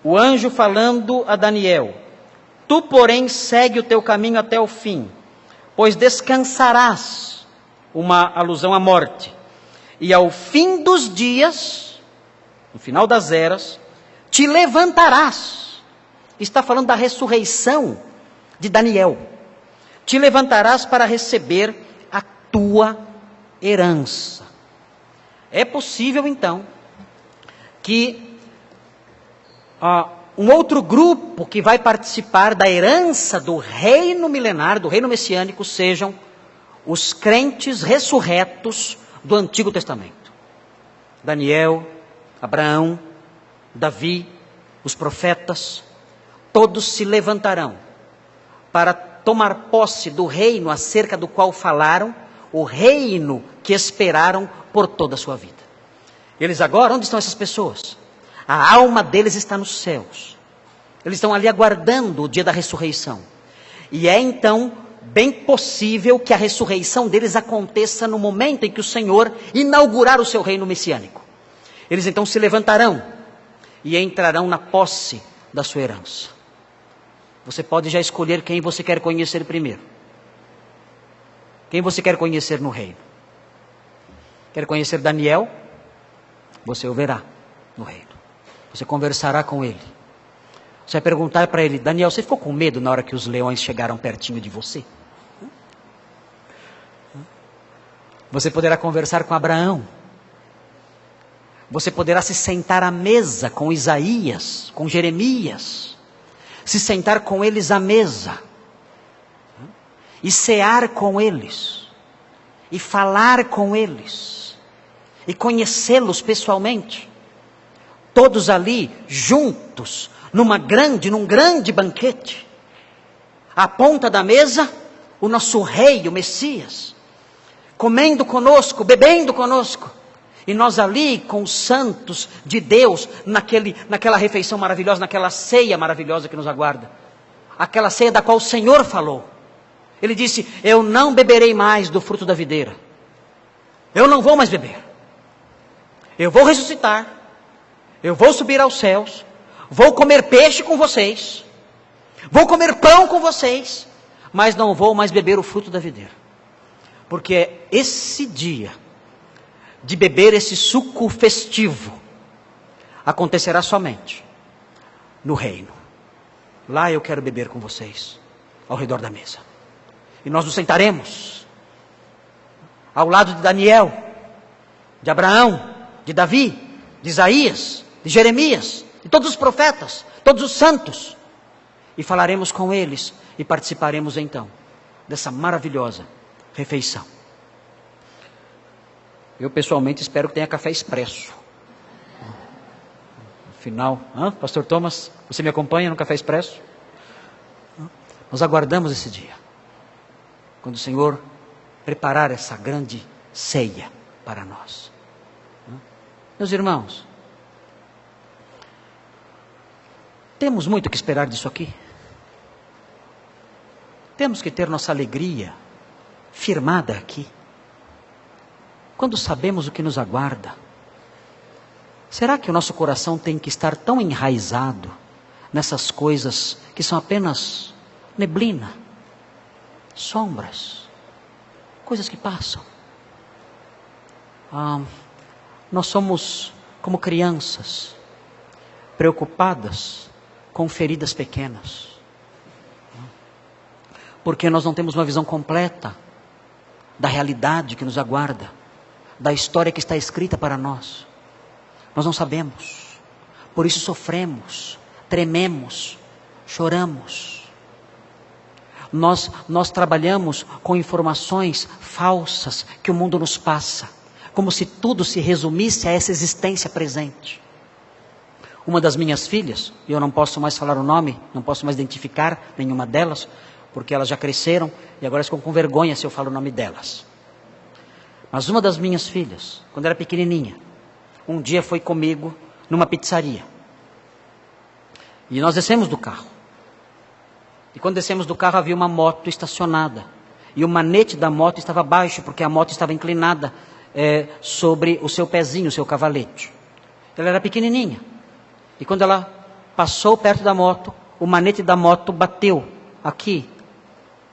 Speaker 1: O anjo falando a Daniel: tu, porém, segue o teu caminho até o fim, pois descansarás, uma alusão à morte, e ao fim dos dias, no final das eras, te levantarás. Está falando da ressurreição de Daniel. Te levantarás para receber a tua herança. É possível, então, que um outro grupo que vai participar da herança do reino milenar, do reino messiânico, sejam os crentes ressurretos do Antigo Testamento. Daniel, Abraão, Davi, os profetas, todos se levantarão para tomar posse do reino acerca do qual falaram, o reino que esperaram por toda a sua vida. Eles agora, onde estão essas pessoas? A alma deles está nos céus. Eles estão ali aguardando o dia da ressurreição. E é então bem possível que a ressurreição deles aconteça no momento em que o Senhor inaugurar o seu reino messiânico. Eles então se levantarão e entrarão na posse da sua herança. Você pode já escolher quem você quer conhecer primeiro. Quem você quer conhecer no reino? Quer conhecer Daniel? Você o verá no reino. Você conversará com ele. Você vai perguntar para ele: Daniel, você ficou com medo na hora que os leões chegaram pertinho de você? Você poderá conversar com Abraão. Você poderá se sentar à mesa com Isaías, com Jeremias. Se sentar com eles à mesa. E cear com eles. E falar com eles. E conhecê-los pessoalmente. Todos ali, juntos, num grande banquete. À ponta da mesa, o nosso rei, o Messias, comendo conosco, bebendo conosco. E nós ali, com os santos de Deus, naquela refeição maravilhosa, naquela ceia maravilhosa que nos aguarda. Aquela ceia da qual o Senhor falou. Ele disse: eu não beberei mais do fruto da videira. Eu não vou mais beber. Eu vou ressuscitar. Eu vou subir aos céus. Vou comer peixe com vocês. Vou comer pão com vocês. Mas não vou mais beber o fruto da videira. Porque esse dia de beber esse suco festivo acontecerá somente no reino. Lá eu quero beber com vocês, ao redor da mesa. E nós nos sentaremos ao lado de Daniel, de Abraão, de Davi, de Isaías, de Jeremias, de todos os profetas, todos os santos. E falaremos com eles e participaremos então dessa maravilhosa refeição. Eu pessoalmente espero que tenha café expresso. Afinal, Pastor Thomas, você me acompanha no café expresso? Nós aguardamos esse dia, quando o Senhor preparar essa grande ceia para nós. Meus irmãos, temos muito que esperar disso aqui. Temos que ter nossa alegria firmada aqui, quando sabemos o que nos aguarda. Será que o nosso coração tem que estar tão enraizado nessas coisas que são apenas neblina, sombras, coisas que passam? Nós somos como crianças, preocupadas com feridas pequenas, porque nós não temos uma visão completa da realidade que nos aguarda, da história que está escrita para nós. Nós não sabemos, por isso sofremos, trememos, choramos. Nós trabalhamos com informações falsas que o mundo nos passa, como se tudo se resumisse a essa existência presente. Uma das minhas filhas, e eu não posso mais falar o nome, não posso mais identificar nenhuma delas, porque elas já cresceram e agora ficam com vergonha se eu falo o nome delas. Mas uma das minhas filhas, quando era pequenininha, um dia foi comigo numa pizzaria. E nós descemos do carro. E quando descemos do carro havia uma moto estacionada. E o manete da moto estava baixo, porque a moto estava inclinada sobre o seu pezinho, o seu cavalete. Ela era pequenininha. E quando ela passou perto da moto, o manete da moto bateu aqui,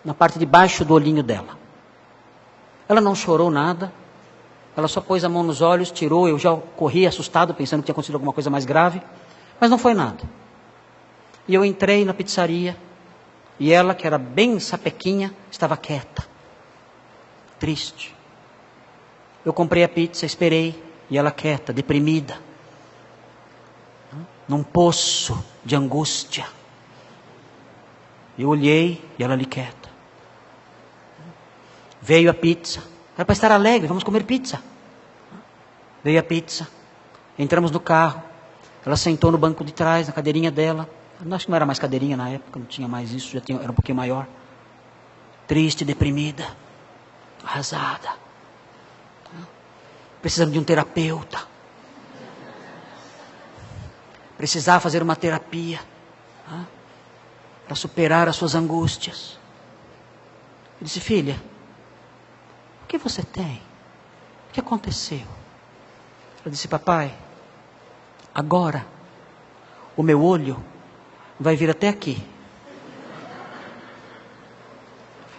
Speaker 1: na parte de baixo do olhinho dela. Ela não chorou nada. Ela só pôs a mão nos olhos, tirou. Eu já corri assustado, pensando que tinha acontecido alguma coisa mais grave. Mas não foi nada. E eu entrei na pizzaria. E ela, que era bem sapequinha, estava quieta, triste. Eu comprei a pizza, esperei. E ela quieta, deprimida, num poço de angústia. Eu olhei e ela ali quieta. Veio a pizza. Era para estar alegre, vamos comer pizza. Veio a pizza. Entramos no carro. Ela sentou no banco de trás, na cadeirinha dela. Acho que não era mais cadeirinha na época, não tinha mais isso, era um pouquinho maior. Triste, deprimida, arrasada. Precisando de um terapeuta. Precisava fazer uma terapia para superar as suas angústias. Eu disse: filha, o que você tem? O que aconteceu? Ela disse: papai, agora o meu olho vai vir até aqui.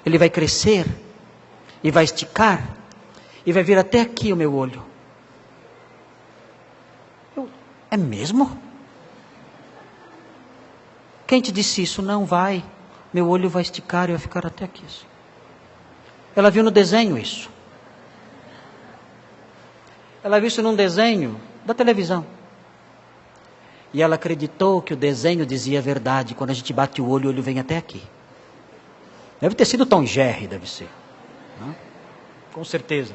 Speaker 1: Ele vai crescer e vai esticar e vai vir até aqui o meu olho. É mesmo? Quem te disse isso? Não vai. Meu olho vai esticar e vai ficar até aqui. Assim. Ela viu no desenho isso. Ela viu isso num desenho da televisão. E ela acreditou que o desenho dizia a verdade. Quando a gente bate o olho vem até aqui. Deve ter sido Tom Jerry, deve ser. Com certeza.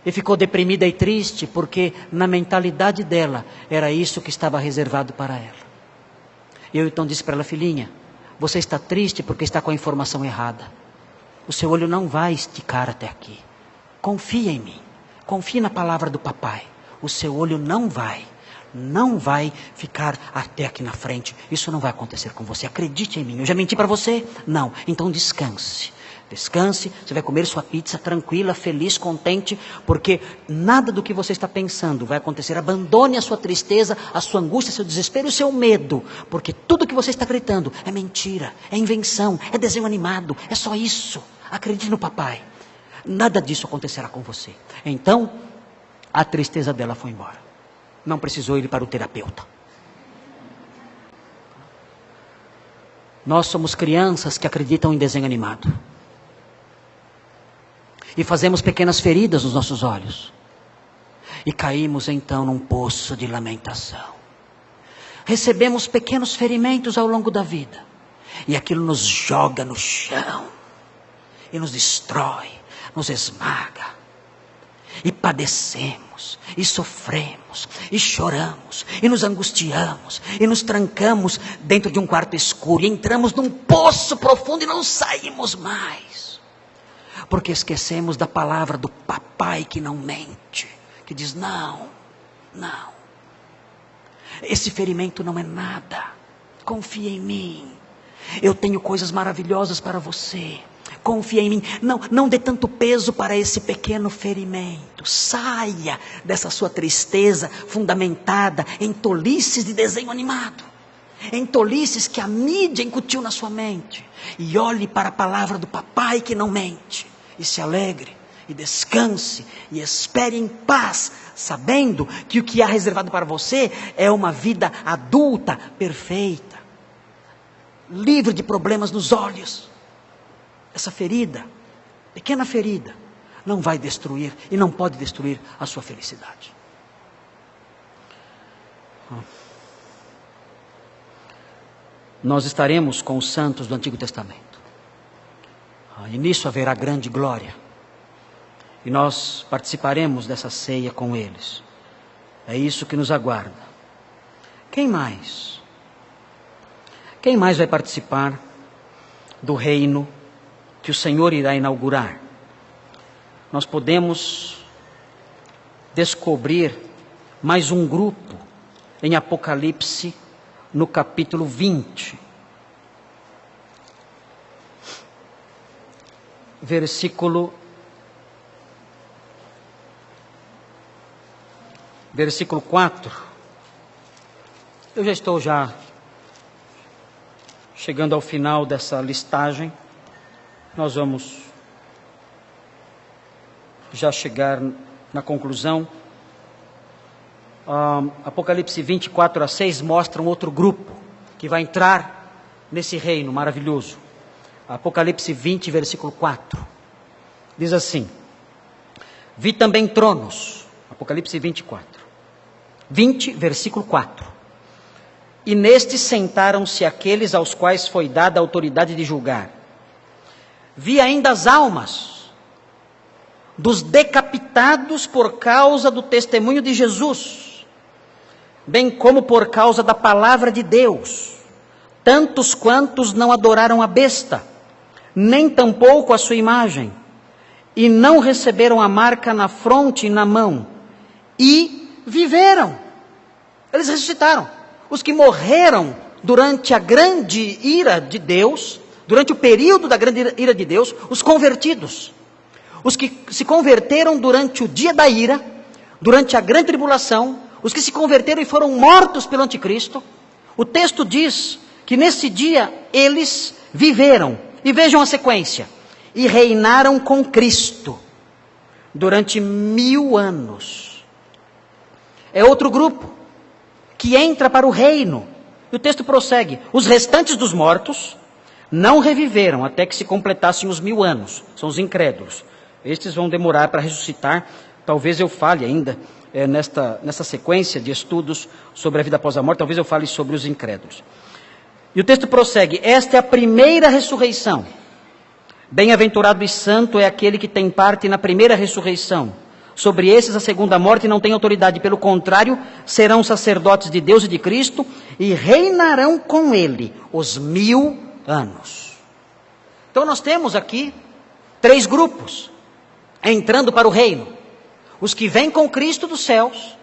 Speaker 1: E ficou deprimida e triste, porque na mentalidade dela, era isso que estava reservado para ela. E eu então disse para ela: filhinha, você está triste porque está com a informação errada. O seu olho não vai esticar até aqui. Confia em mim. Confie na palavra do papai. O seu olho não vai ficar até aqui na frente. Isso não vai acontecer com você. Acredite em mim. Eu já menti para você? Não. Então descanse. Descanse. Você vai comer sua pizza tranquila, feliz, contente, porque nada do que você está pensando vai acontecer. Abandone a sua tristeza, a sua angústia, seu desespero e o seu medo, porque tudo que você está gritando é mentira, é invenção, é desenho animado, é só isso. Acredite no papai. Nada disso acontecerá com você. Então, a tristeza dela foi embora. Não precisou ir para o terapeuta. Nós somos crianças que acreditam em desenho animado. E fazemos pequenas feridas nos nossos olhos. E caímos então num poço de lamentação. Recebemos pequenos ferimentos ao longo da vida. E aquilo nos joga no chão. e nos destrói, nos esmaga. E padecemos, e sofremos, e choramos, e nos angustiamos, e nos trancamos dentro de um quarto escuro, e entramos num poço profundo e não saímos mais. Porque esquecemos da palavra do papai que não mente, que diz: não, esse ferimento não é nada, confia em mim, eu tenho coisas maravilhosas para você. Confia em mim, não dê tanto peso para esse pequeno ferimento. Saia dessa sua tristeza fundamentada em tolices de desenho animado, em tolices que a mídia incutiu na sua mente, e olhe para a palavra do papai que não mente, e se alegre, e descanse, e espere em paz, sabendo que o que há reservado para você é uma vida adulta, perfeita, livre de problemas nos olhos. Essa ferida, pequena ferida, não vai destruir e não pode destruir a sua felicidade. Nós estaremos com os santos do Antigo Testamento. E nisso haverá grande glória. E nós participaremos dessa ceia com eles. É isso que nos aguarda. Quem mais? Quem mais vai participar do reino que o Senhor irá inaugurar? Nós podemos descobrir mais um grupo em Apocalipse, no capítulo 20. Versículo 4. Eu já estou chegando ao final dessa listagem. Nós vamos já chegar na conclusão. Apocalipse 24:6 mostra um outro grupo que vai entrar nesse reino maravilhoso. Apocalipse 20, versículo 4. Diz assim: vi também tronos. Apocalipse 20, versículo 4. E nestes sentaram-se aqueles aos quais foi dada a autoridade de julgar. Vi ainda as almas dos decapitados por causa do testemunho de Jesus, bem como por causa da palavra de Deus, tantos quantos não adoraram a besta, nem tampouco a sua imagem, e não receberam a marca na fronte e na mão, e viveram. Eles ressuscitaram. Os que morreram durante a grande ira de Deus, durante o período da grande ira de Deus, os convertidos, os que se converteram durante o dia da ira, durante a grande tribulação, os que se converteram e foram mortos pelo anticristo, o texto diz que nesse dia eles viveram, e vejam a sequência, e reinaram com Cristo durante 1000 anos. É outro grupo que entra para o reino, e o texto prossegue: os restantes dos mortos não reviveram até que se completassem os 1000 anos, são os incrédulos. Estes vão demorar para ressuscitar. Talvez eu fale ainda nessa sequência de estudos sobre a vida após a morte, talvez eu fale sobre os incrédulos. E o texto prossegue: esta é a primeira ressurreição. Bem-aventurado e santo é aquele que tem parte na primeira ressurreição. Sobre esses a segunda morte não tem autoridade, pelo contrário, serão sacerdotes de Deus e de Cristo, e reinarão com ele os 1000 anos. Então nós temos aqui 3 grupos entrando para o reino: os que vêm com Cristo dos céus,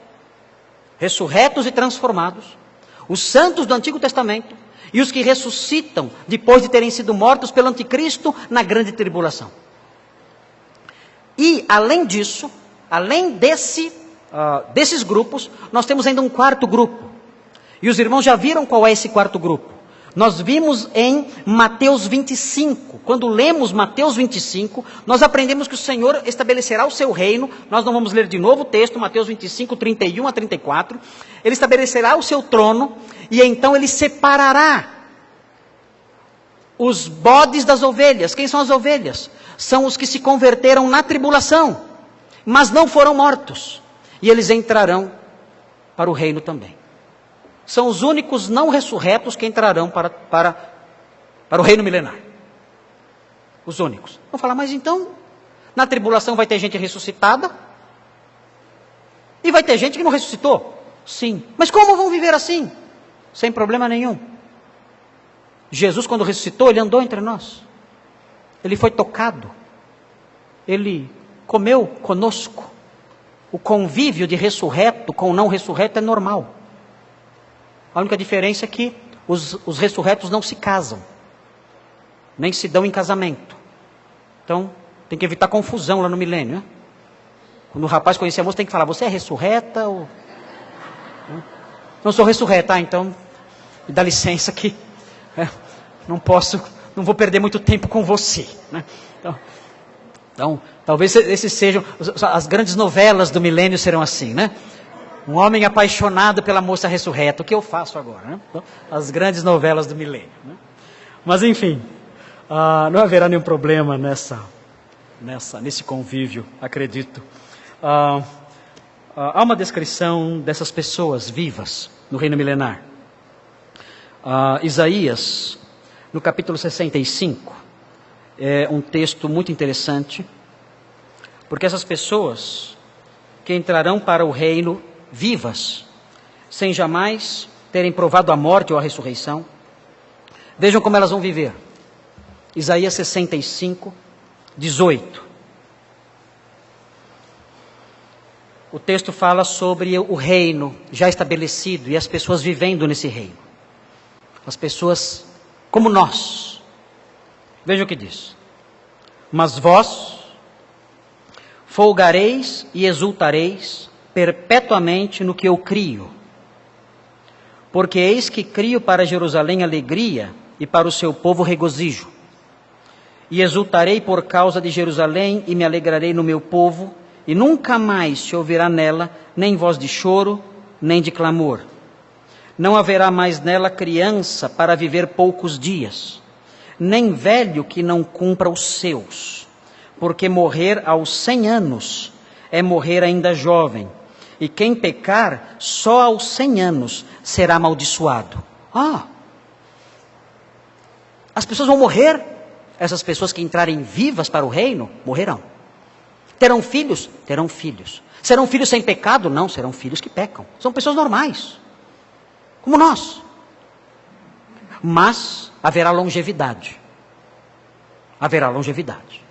Speaker 1: ressurretos e transformados, os santos do Antigo Testamento, e os que ressuscitam depois de terem sido mortos pelo anticristo na grande tribulação. E além disso, além desses grupos, nós temos ainda um quarto grupo. E os irmãos já viram qual é esse quarto grupo. Nós vimos em Mateus 25, quando lemos Mateus 25, nós aprendemos que o Senhor estabelecerá o seu reino. Nós não vamos ler de novo o texto, Mateus 25, 31 a 34. Ele estabelecerá o seu trono, e então ele separará os bodes das ovelhas. Quem são as ovelhas? São os que se converteram na tribulação, mas não foram mortos, e eles entrarão para o reino também. São os únicos não ressurretos que entrarão para o reino milenar. Os únicos. Vão falar, mas então, na tribulação vai ter gente ressuscitada e vai ter gente que não ressuscitou. Sim. Mas como vão viver assim? Sem problema nenhum. Jesus, quando ressuscitou, ele andou entre nós. Ele foi tocado. Ele comeu conosco. O convívio de ressurreto com o não ressurreto é normal. A única diferença é que os ressurretos não se casam, nem se dão em casamento. Então, tem que evitar confusão lá no milênio, né? Quando o rapaz conhecer a moça, tem que falar, você é ressurreta ou... Não sou ressurreta, então, me dá licença que não vou perder muito tempo com você, né? Então, talvez esses sejam, as grandes novelas do milênio serão assim, né? Um homem apaixonado pela moça ressurreta, o que eu faço agora, né? Então, as grandes novelas do milênio, né? Mas enfim, não haverá nenhum problema nesse convívio, acredito. Há uma descrição dessas pessoas vivas no reino milenar. Isaías, no capítulo 65, é um texto muito interessante, porque essas pessoas que entrarão para o reino vivas, sem jamais terem provado a morte ou a ressurreição, vejam como elas vão viver. Isaías 65, 18. O texto fala sobre o reino já estabelecido e as pessoas vivendo nesse reino. As pessoas como nós. Veja o que diz. Mas vós folgareis e exultareis perpetuamente no que eu crio. Porque eis que crio para Jerusalém alegria e para o seu povo regozijo. E exultarei por causa de Jerusalém e me alegrarei no meu povo, e nunca mais se ouvirá nela nem voz de choro, nem de clamor. Não haverá mais nela criança para viver poucos dias, nem velho que não cumpra os seus, porque morrer aos 100 anos é morrer ainda jovem, e quem pecar só aos 100 anos será amaldiçoado. As pessoas vão morrer, essas pessoas que entrarem vivas para o reino, morrerão. Terão filhos? Terão filhos. Serão filhos sem pecado? Não, serão filhos que pecam. São pessoas normais, como nós. Mas haverá longevidade. Haverá longevidade.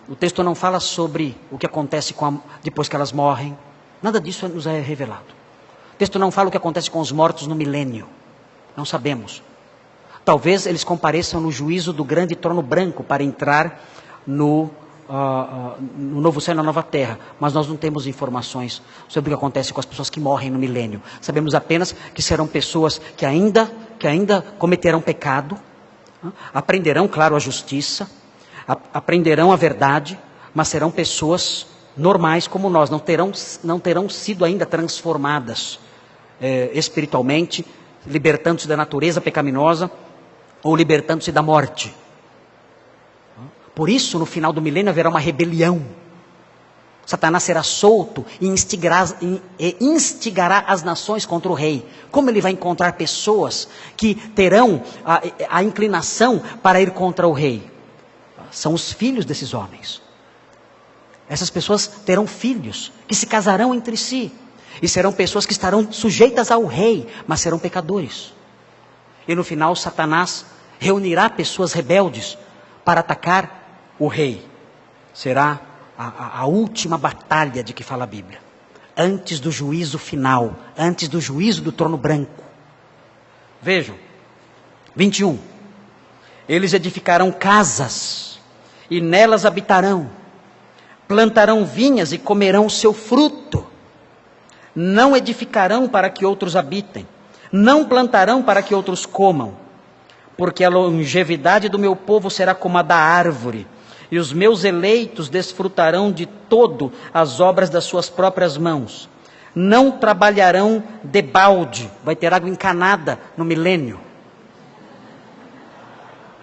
Speaker 1: O texto não fala sobre o que acontece depois que elas morrem. Nada disso nos é revelado. O texto não fala o que acontece com os mortos no milênio. Não sabemos. Talvez eles compareçam no juízo do grande trono branco para entrar no novo céu e na nova terra. Mas nós não temos informações sobre o que acontece com as pessoas que morrem no milênio. Sabemos apenas que serão pessoas que ainda cometerão pecado, aprenderão, claro, a justiça, aprenderão a verdade, mas serão pessoas normais como nós, não terão sido ainda transformadas espiritualmente, libertando-se da natureza pecaminosa ou libertando-se da morte. Por isso, no final do milênio haverá uma rebelião. Satanás será solto e instigará as nações contra o rei. Como ele vai encontrar pessoas que terão a inclinação para ir contra o rei? São os filhos desses homens. Essas pessoas terão filhos que se casarão entre si. E serão pessoas que estarão sujeitas ao rei, mas serão pecadores. E no final Satanás reunirá pessoas rebeldes para atacar o rei. Será a última batalha de que fala a Bíblia. Antes do juízo final, antes do juízo do trono branco. Vejam, 21. Eles edificarão casas e nelas habitarão. Plantarão vinhas e comerão o seu fruto. Não edificarão para que outros habitem. Não plantarão para que outros comam. Porque a longevidade do meu povo será como a da árvore. E os meus eleitos desfrutarão de todo as obras das suas próprias mãos. Não trabalharão debalde. Vai ter água encanada no milênio.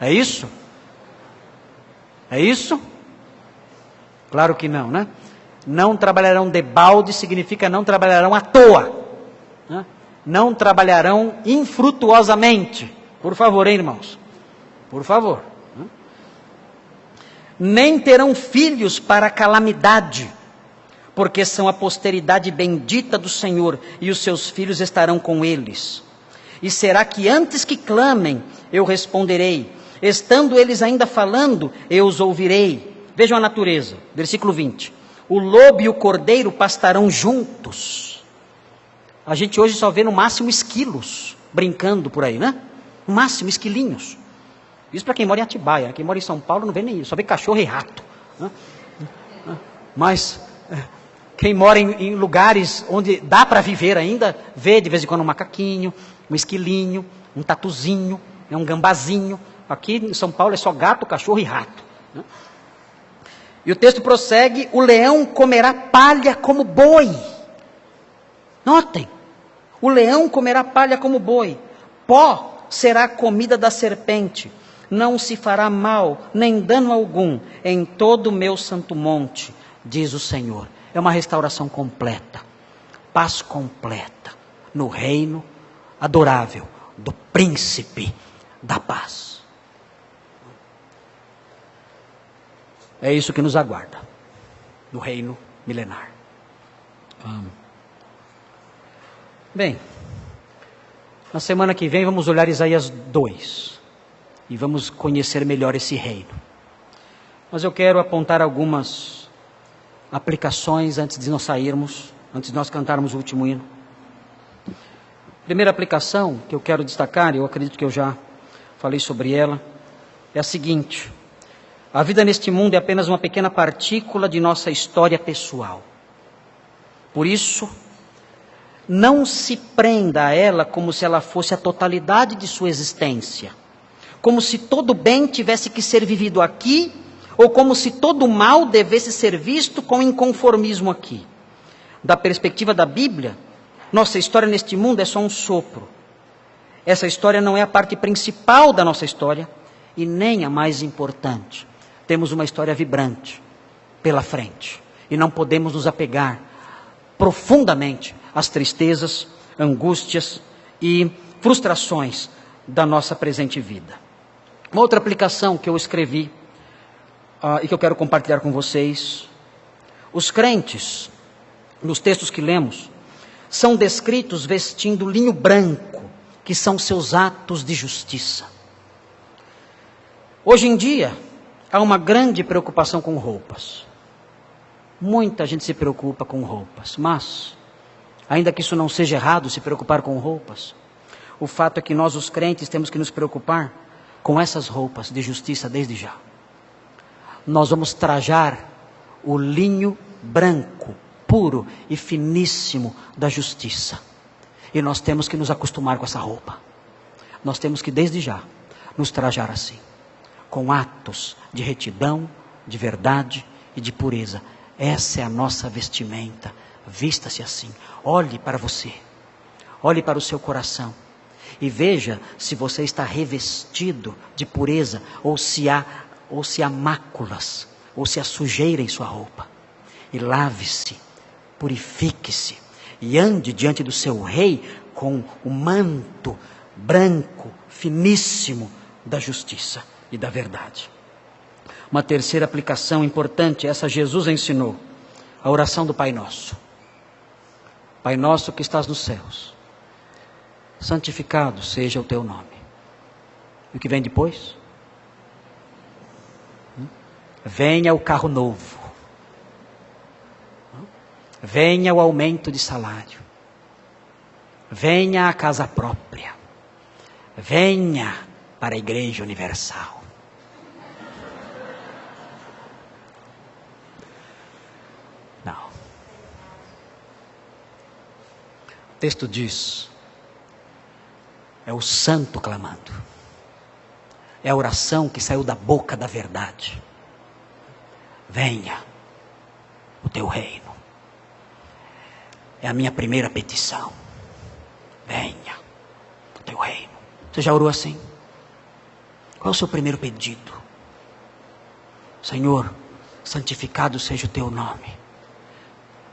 Speaker 1: É isso? É isso? Claro que não, né? Não trabalharão debalde significa não trabalharão à toa. Né? Não trabalharão infrutuosamente. Por favor, hein, irmãos? por favor. Nem terão filhos para calamidade, porque são a posteridade bendita do Senhor, e os seus filhos estarão com eles. E será que antes que clamem, eu responderei? Estando eles ainda falando, eu os ouvirei. Vejam a natureza, versículo 20. O lobo e o cordeiro pastarão juntos. A gente hoje só vê no máximo esquilos brincando por aí, né? No máximo esquilinhos. Isso para quem mora em Atibaia. Quem mora em São Paulo não vê nem isso, só vê cachorro e rato, né? Mas quem mora em lugares onde dá para viver ainda, vê de vez em quando um macaquinho, um esquilinho, um tatuzinho, um gambazinho. Aqui em São Paulo é só gato, cachorro e rato, né? E o texto prossegue: o leão comerá palha como boi. Notem, o leão comerá palha como boi, pó será a comida da serpente, não se fará mal, nem dano algum, em todo o meu santo monte, diz o Senhor. É uma restauração completa, paz completa, no reino adorável do príncipe da paz. É isso que nos aguarda no reino milenar. Bem, na semana que vem vamos olhar Isaías 2 e vamos conhecer melhor esse reino. Mas eu quero apontar algumas aplicações antes de nós sairmos, antes de nós cantarmos o último hino. Primeira aplicação que eu quero destacar, eu acredito que eu já falei sobre ela, é a seguinte: a vida neste mundo é apenas uma pequena partícula de nossa história pessoal. Por isso, não se prenda a ela como se ela fosse a totalidade de sua existência, como se todo bem tivesse que ser vivido aqui, ou como se todo mal devesse ser visto com inconformismo aqui. Da perspectiva da Bíblia, nossa história neste mundo é só um sopro. Essa história não é a parte principal da nossa história e nem a mais importante. Temos uma história vibrante pela frente e não podemos nos apegar profundamente às tristezas, angústias e frustrações da nossa presente vida. Uma outra aplicação que eu escrevi e que eu quero compartilhar com vocês: os crentes, nos textos que lemos, são descritos vestindo linho branco, que são seus atos de justiça. Hoje em dia, há uma grande preocupação com roupas. Muita gente se preocupa com roupas, mas, ainda que isso não seja errado, se preocupar com roupas, o fato é que nós, os crentes, temos que nos preocupar com essas roupas de justiça desde já. Nós vamos trajar o linho branco, puro e finíssimo da justiça. E nós temos que nos acostumar com essa roupa. Nós temos que desde já nos trajar assim, com atos de retidão, de verdade e de pureza. Essa é a nossa vestimenta. Vista-se assim. Olhe para você. Olhe para o seu coração. E veja se você está revestido de pureza, ou se há máculas, ou se há sujeira em sua roupa. E lave-se, purifique-se, e ande diante do seu rei com o manto branco, finíssimo da justiça e da verdade. Uma terceira aplicação importante, essa Jesus ensinou, a oração do Pai Nosso. Pai Nosso que estás nos céus, santificado seja o teu nome. E o que vem depois? Venha o carro novo. Venha o aumento de salário. Venha a casa própria. Venha para a Igreja Universal. Não. O texto diz: é o santo clamando. É a oração que saiu da boca da verdade. Venha o teu reino. É a minha primeira petição. Venha o teu reino. Você já orou assim? Qual é o seu primeiro pedido? Senhor, santificado seja o teu nome.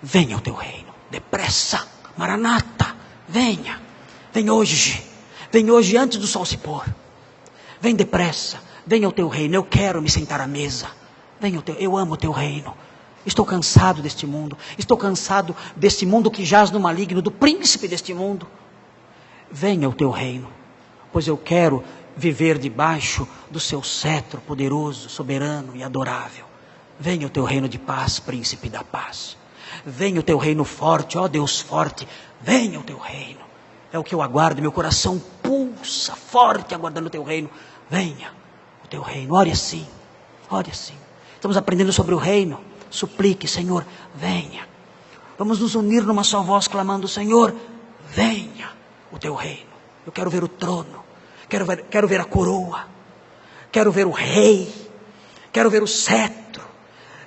Speaker 1: Venha o teu reino. Depressa, Maranata, venha. Vem hoje. Vem hoje antes do sol se pôr. Vem depressa, venha o teu reino, eu quero me sentar à mesa. Eu amo o teu reino. Estou cansado deste mundo, estou cansado deste mundo que jaz no maligno, do príncipe deste mundo. Venha o teu reino, pois eu quero viver debaixo do seu cetro poderoso, soberano e adorável. Venha o teu reino de paz, príncipe da paz. Venha o teu reino forte, ó Deus forte, venha o teu reino. É o que eu aguardo, meu coração pulsa forte aguardando o teu reino. Venha o teu reino, ore assim, ore assim. Estamos aprendendo sobre o reino, suplique, Senhor, venha. Vamos nos unir numa só voz clamando, Senhor, venha o teu reino. Eu quero ver o trono, quero ver a coroa, quero ver o rei, quero ver o cetro,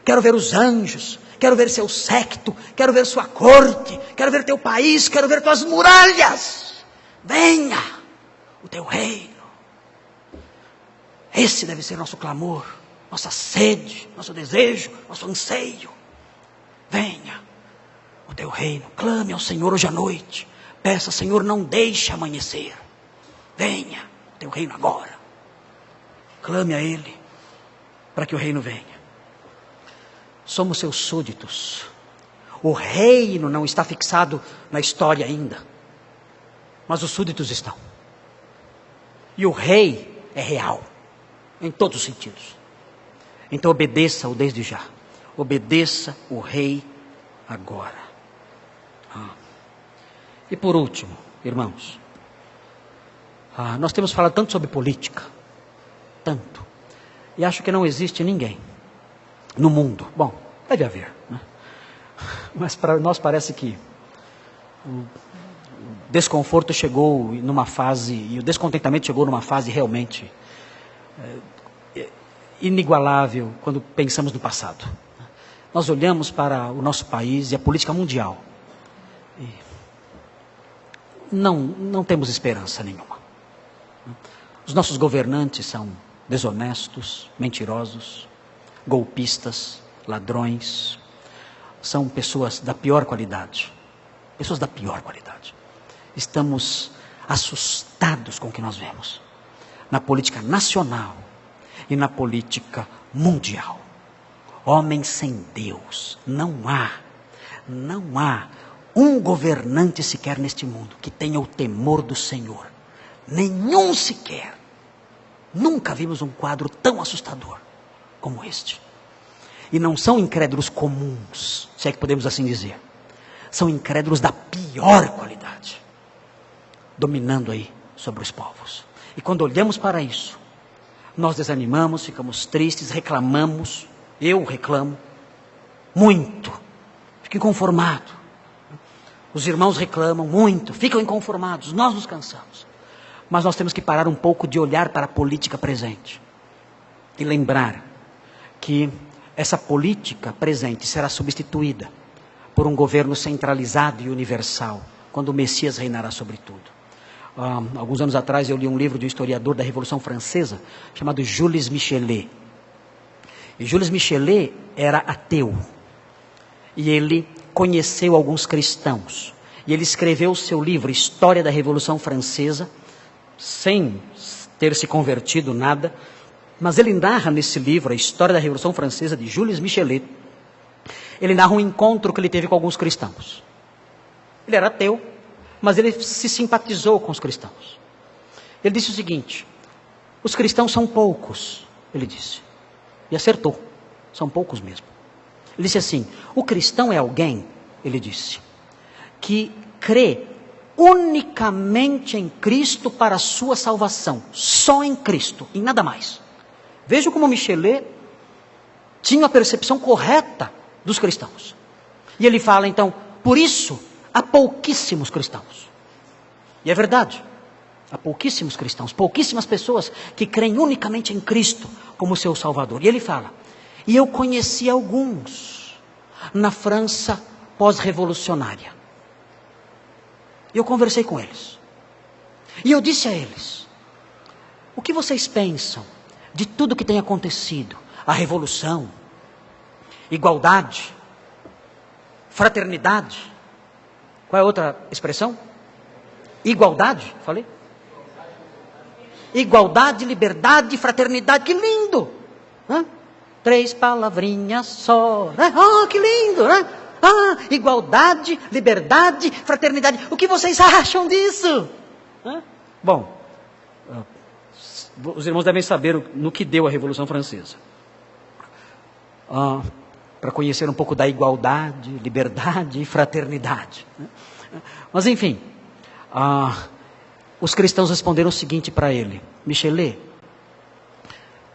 Speaker 1: quero ver os anjos, quero ver seu séquito, quero ver sua corte, quero ver teu país, quero ver tuas muralhas. Venha o teu reino. Esse deve ser nosso clamor, nossa sede, nosso desejo, nosso anseio. Venha o teu reino. Clame ao Senhor hoje à noite. Peça, Senhor, não deixe amanhecer. Venha o teu reino agora. Clame a Ele para que o reino venha. Somos seus súditos. O reino não está fixado na história ainda, mas os súditos estão. E o rei é real, em todos os sentidos. Então obedeça-o desde já. Obedeça o rei agora. E por último, irmãos, nós temos falado tanto sobre política, tanto, e acho que não existe ninguém no mundo, bom, deve haver, né? Mas para nós parece que o desconforto chegou numa fase, e o descontentamento chegou numa fase realmente inigualável quando pensamos no passado. Nós olhamos para o nosso país e a política mundial e não temos esperança nenhuma. Os nossos governantes são desonestos, mentirosos, golpistas, ladrões. São pessoas da pior qualidade. Pessoas da pior qualidade. Estamos assustados com o que nós vemos na política nacional e na política mundial. Homens sem Deus. Não há um governante sequer neste mundo que tenha o temor do Senhor. Nenhum sequer. Nunca vimos um quadro tão assustador como este. E não são incrédulos comuns, se é que podemos assim dizer. São incrédulos da pior qualidade, dominando aí sobre os povos. E quando olhamos para isso, nós desanimamos, ficamos tristes, reclamamos. Eu reclamo muito, fico inconformado. Os irmãos reclamam muito, ficam inconformados, nós nos cansamos. Mas nós temos que parar um pouco de olhar para a política presente e lembrar que essa política presente será substituída por um governo centralizado e universal, quando o Messias reinará sobre tudo. Alguns anos atrás eu li um livro de um historiador da Revolução Francesa, chamado Jules Michelet. E Jules Michelet era ateu. E ele conheceu alguns cristãos. E ele escreveu o seu livro, História da Revolução Francesa, sem ter se convertido nada. Mas ele narra nesse livro, a História da Revolução Francesa, de Jules Michelet, ele narra um encontro que ele teve com alguns cristãos. Ele era ateu, mas ele se simpatizou com os cristãos. Ele disse o seguinte: os cristãos são poucos, ele disse. E acertou, são poucos mesmo. Ele disse assim: o cristão é alguém, ele disse, que crê unicamente em Cristo para a sua salvação. Só em Cristo, em nada mais. Veja como Michelet tinha a percepção correta dos cristãos. E ele fala então, por isso há pouquíssimos cristãos. E é verdade, há pouquíssimos cristãos, pouquíssimas pessoas que creem unicamente em Cristo como seu Salvador. E ele fala, e eu conheci alguns na França pós-revolucionária. E eu conversei com eles. E eu disse a eles, o que vocês pensam de tudo que tem acontecido? A revolução, igualdade, fraternidade. Qual é a outra expressão? Igualdade, falei? igualdade, liberdade, fraternidade, que lindo! Hã? 3 palavrinhas só, né? Oh, que lindo, né? Ah, igualdade, liberdade, fraternidade, o que vocês acham disso? Hã? Bom, os irmãos devem saber no que deu a Revolução Francesa. Para conhecer um pouco da igualdade, liberdade e fraternidade. Né? Mas enfim, os cristãos responderam o seguinte para ele: Michelet,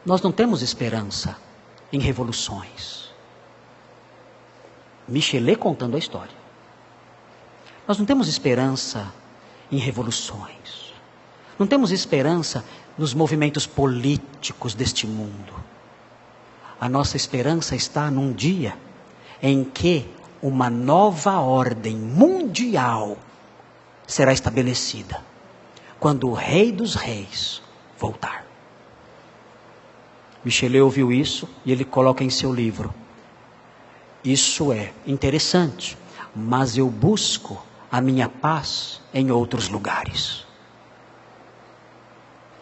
Speaker 1: nós não temos esperança em revoluções. Michelet contando a história. Nós não temos esperança em revoluções. Não temos esperança nos movimentos políticos deste mundo. A nossa esperança está num dia em que uma nova ordem mundial será estabelecida, quando o Rei dos Reis voltar. Michelet ouviu isso e ele coloca em seu livro: isso é interessante, mas eu busco a minha paz em outros lugares.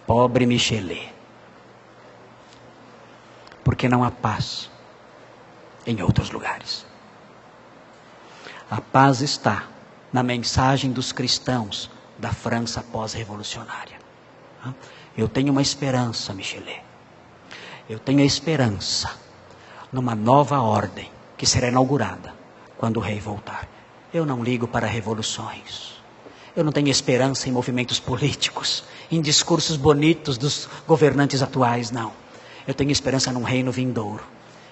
Speaker 1: Pobre Michelet, porque não há paz em outros lugares. A paz está na mensagem dos cristãos da França pós-revolucionária. Eu tenho uma esperança, Michelet. Eu tenho a esperança numa nova ordem que será inaugurada quando o rei voltar. Eu não ligo para revoluções. Eu não tenho esperança em movimentos políticos, em discursos bonitos dos governantes atuais, não. Eu tenho esperança num reino vindouro.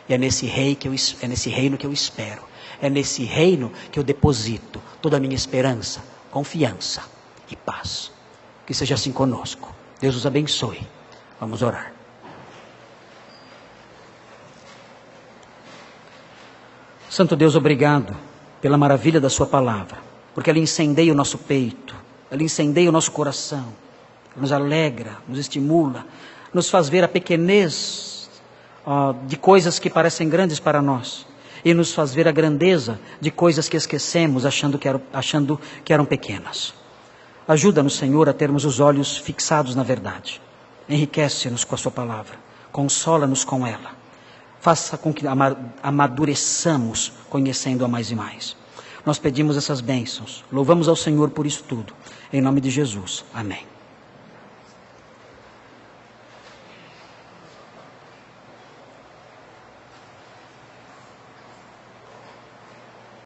Speaker 1: E é nesse reino que eu espero. É nesse reino que eu deposito toda a minha esperança, confiança e paz. Que seja assim conosco. Deus os abençoe. Vamos orar. Santo Deus, obrigado pela maravilha da sua palavra, porque ela incendeia o nosso peito, ela incendeia o nosso coração, nos alegra, nos estimula, nos faz ver a pequenez de coisas que parecem grandes para nós, e nos faz ver a grandeza de coisas que esquecemos, achando que eram pequenas. Ajuda-nos, Senhor, a termos os olhos fixados na verdade. Enriquece-nos com a sua palavra, consola-nos com ela. Faça com que amadureçamos conhecendo-a mais e mais. Nós pedimos essas bênçãos. Louvamos ao Senhor por isso tudo. Em nome de Jesus. Amém.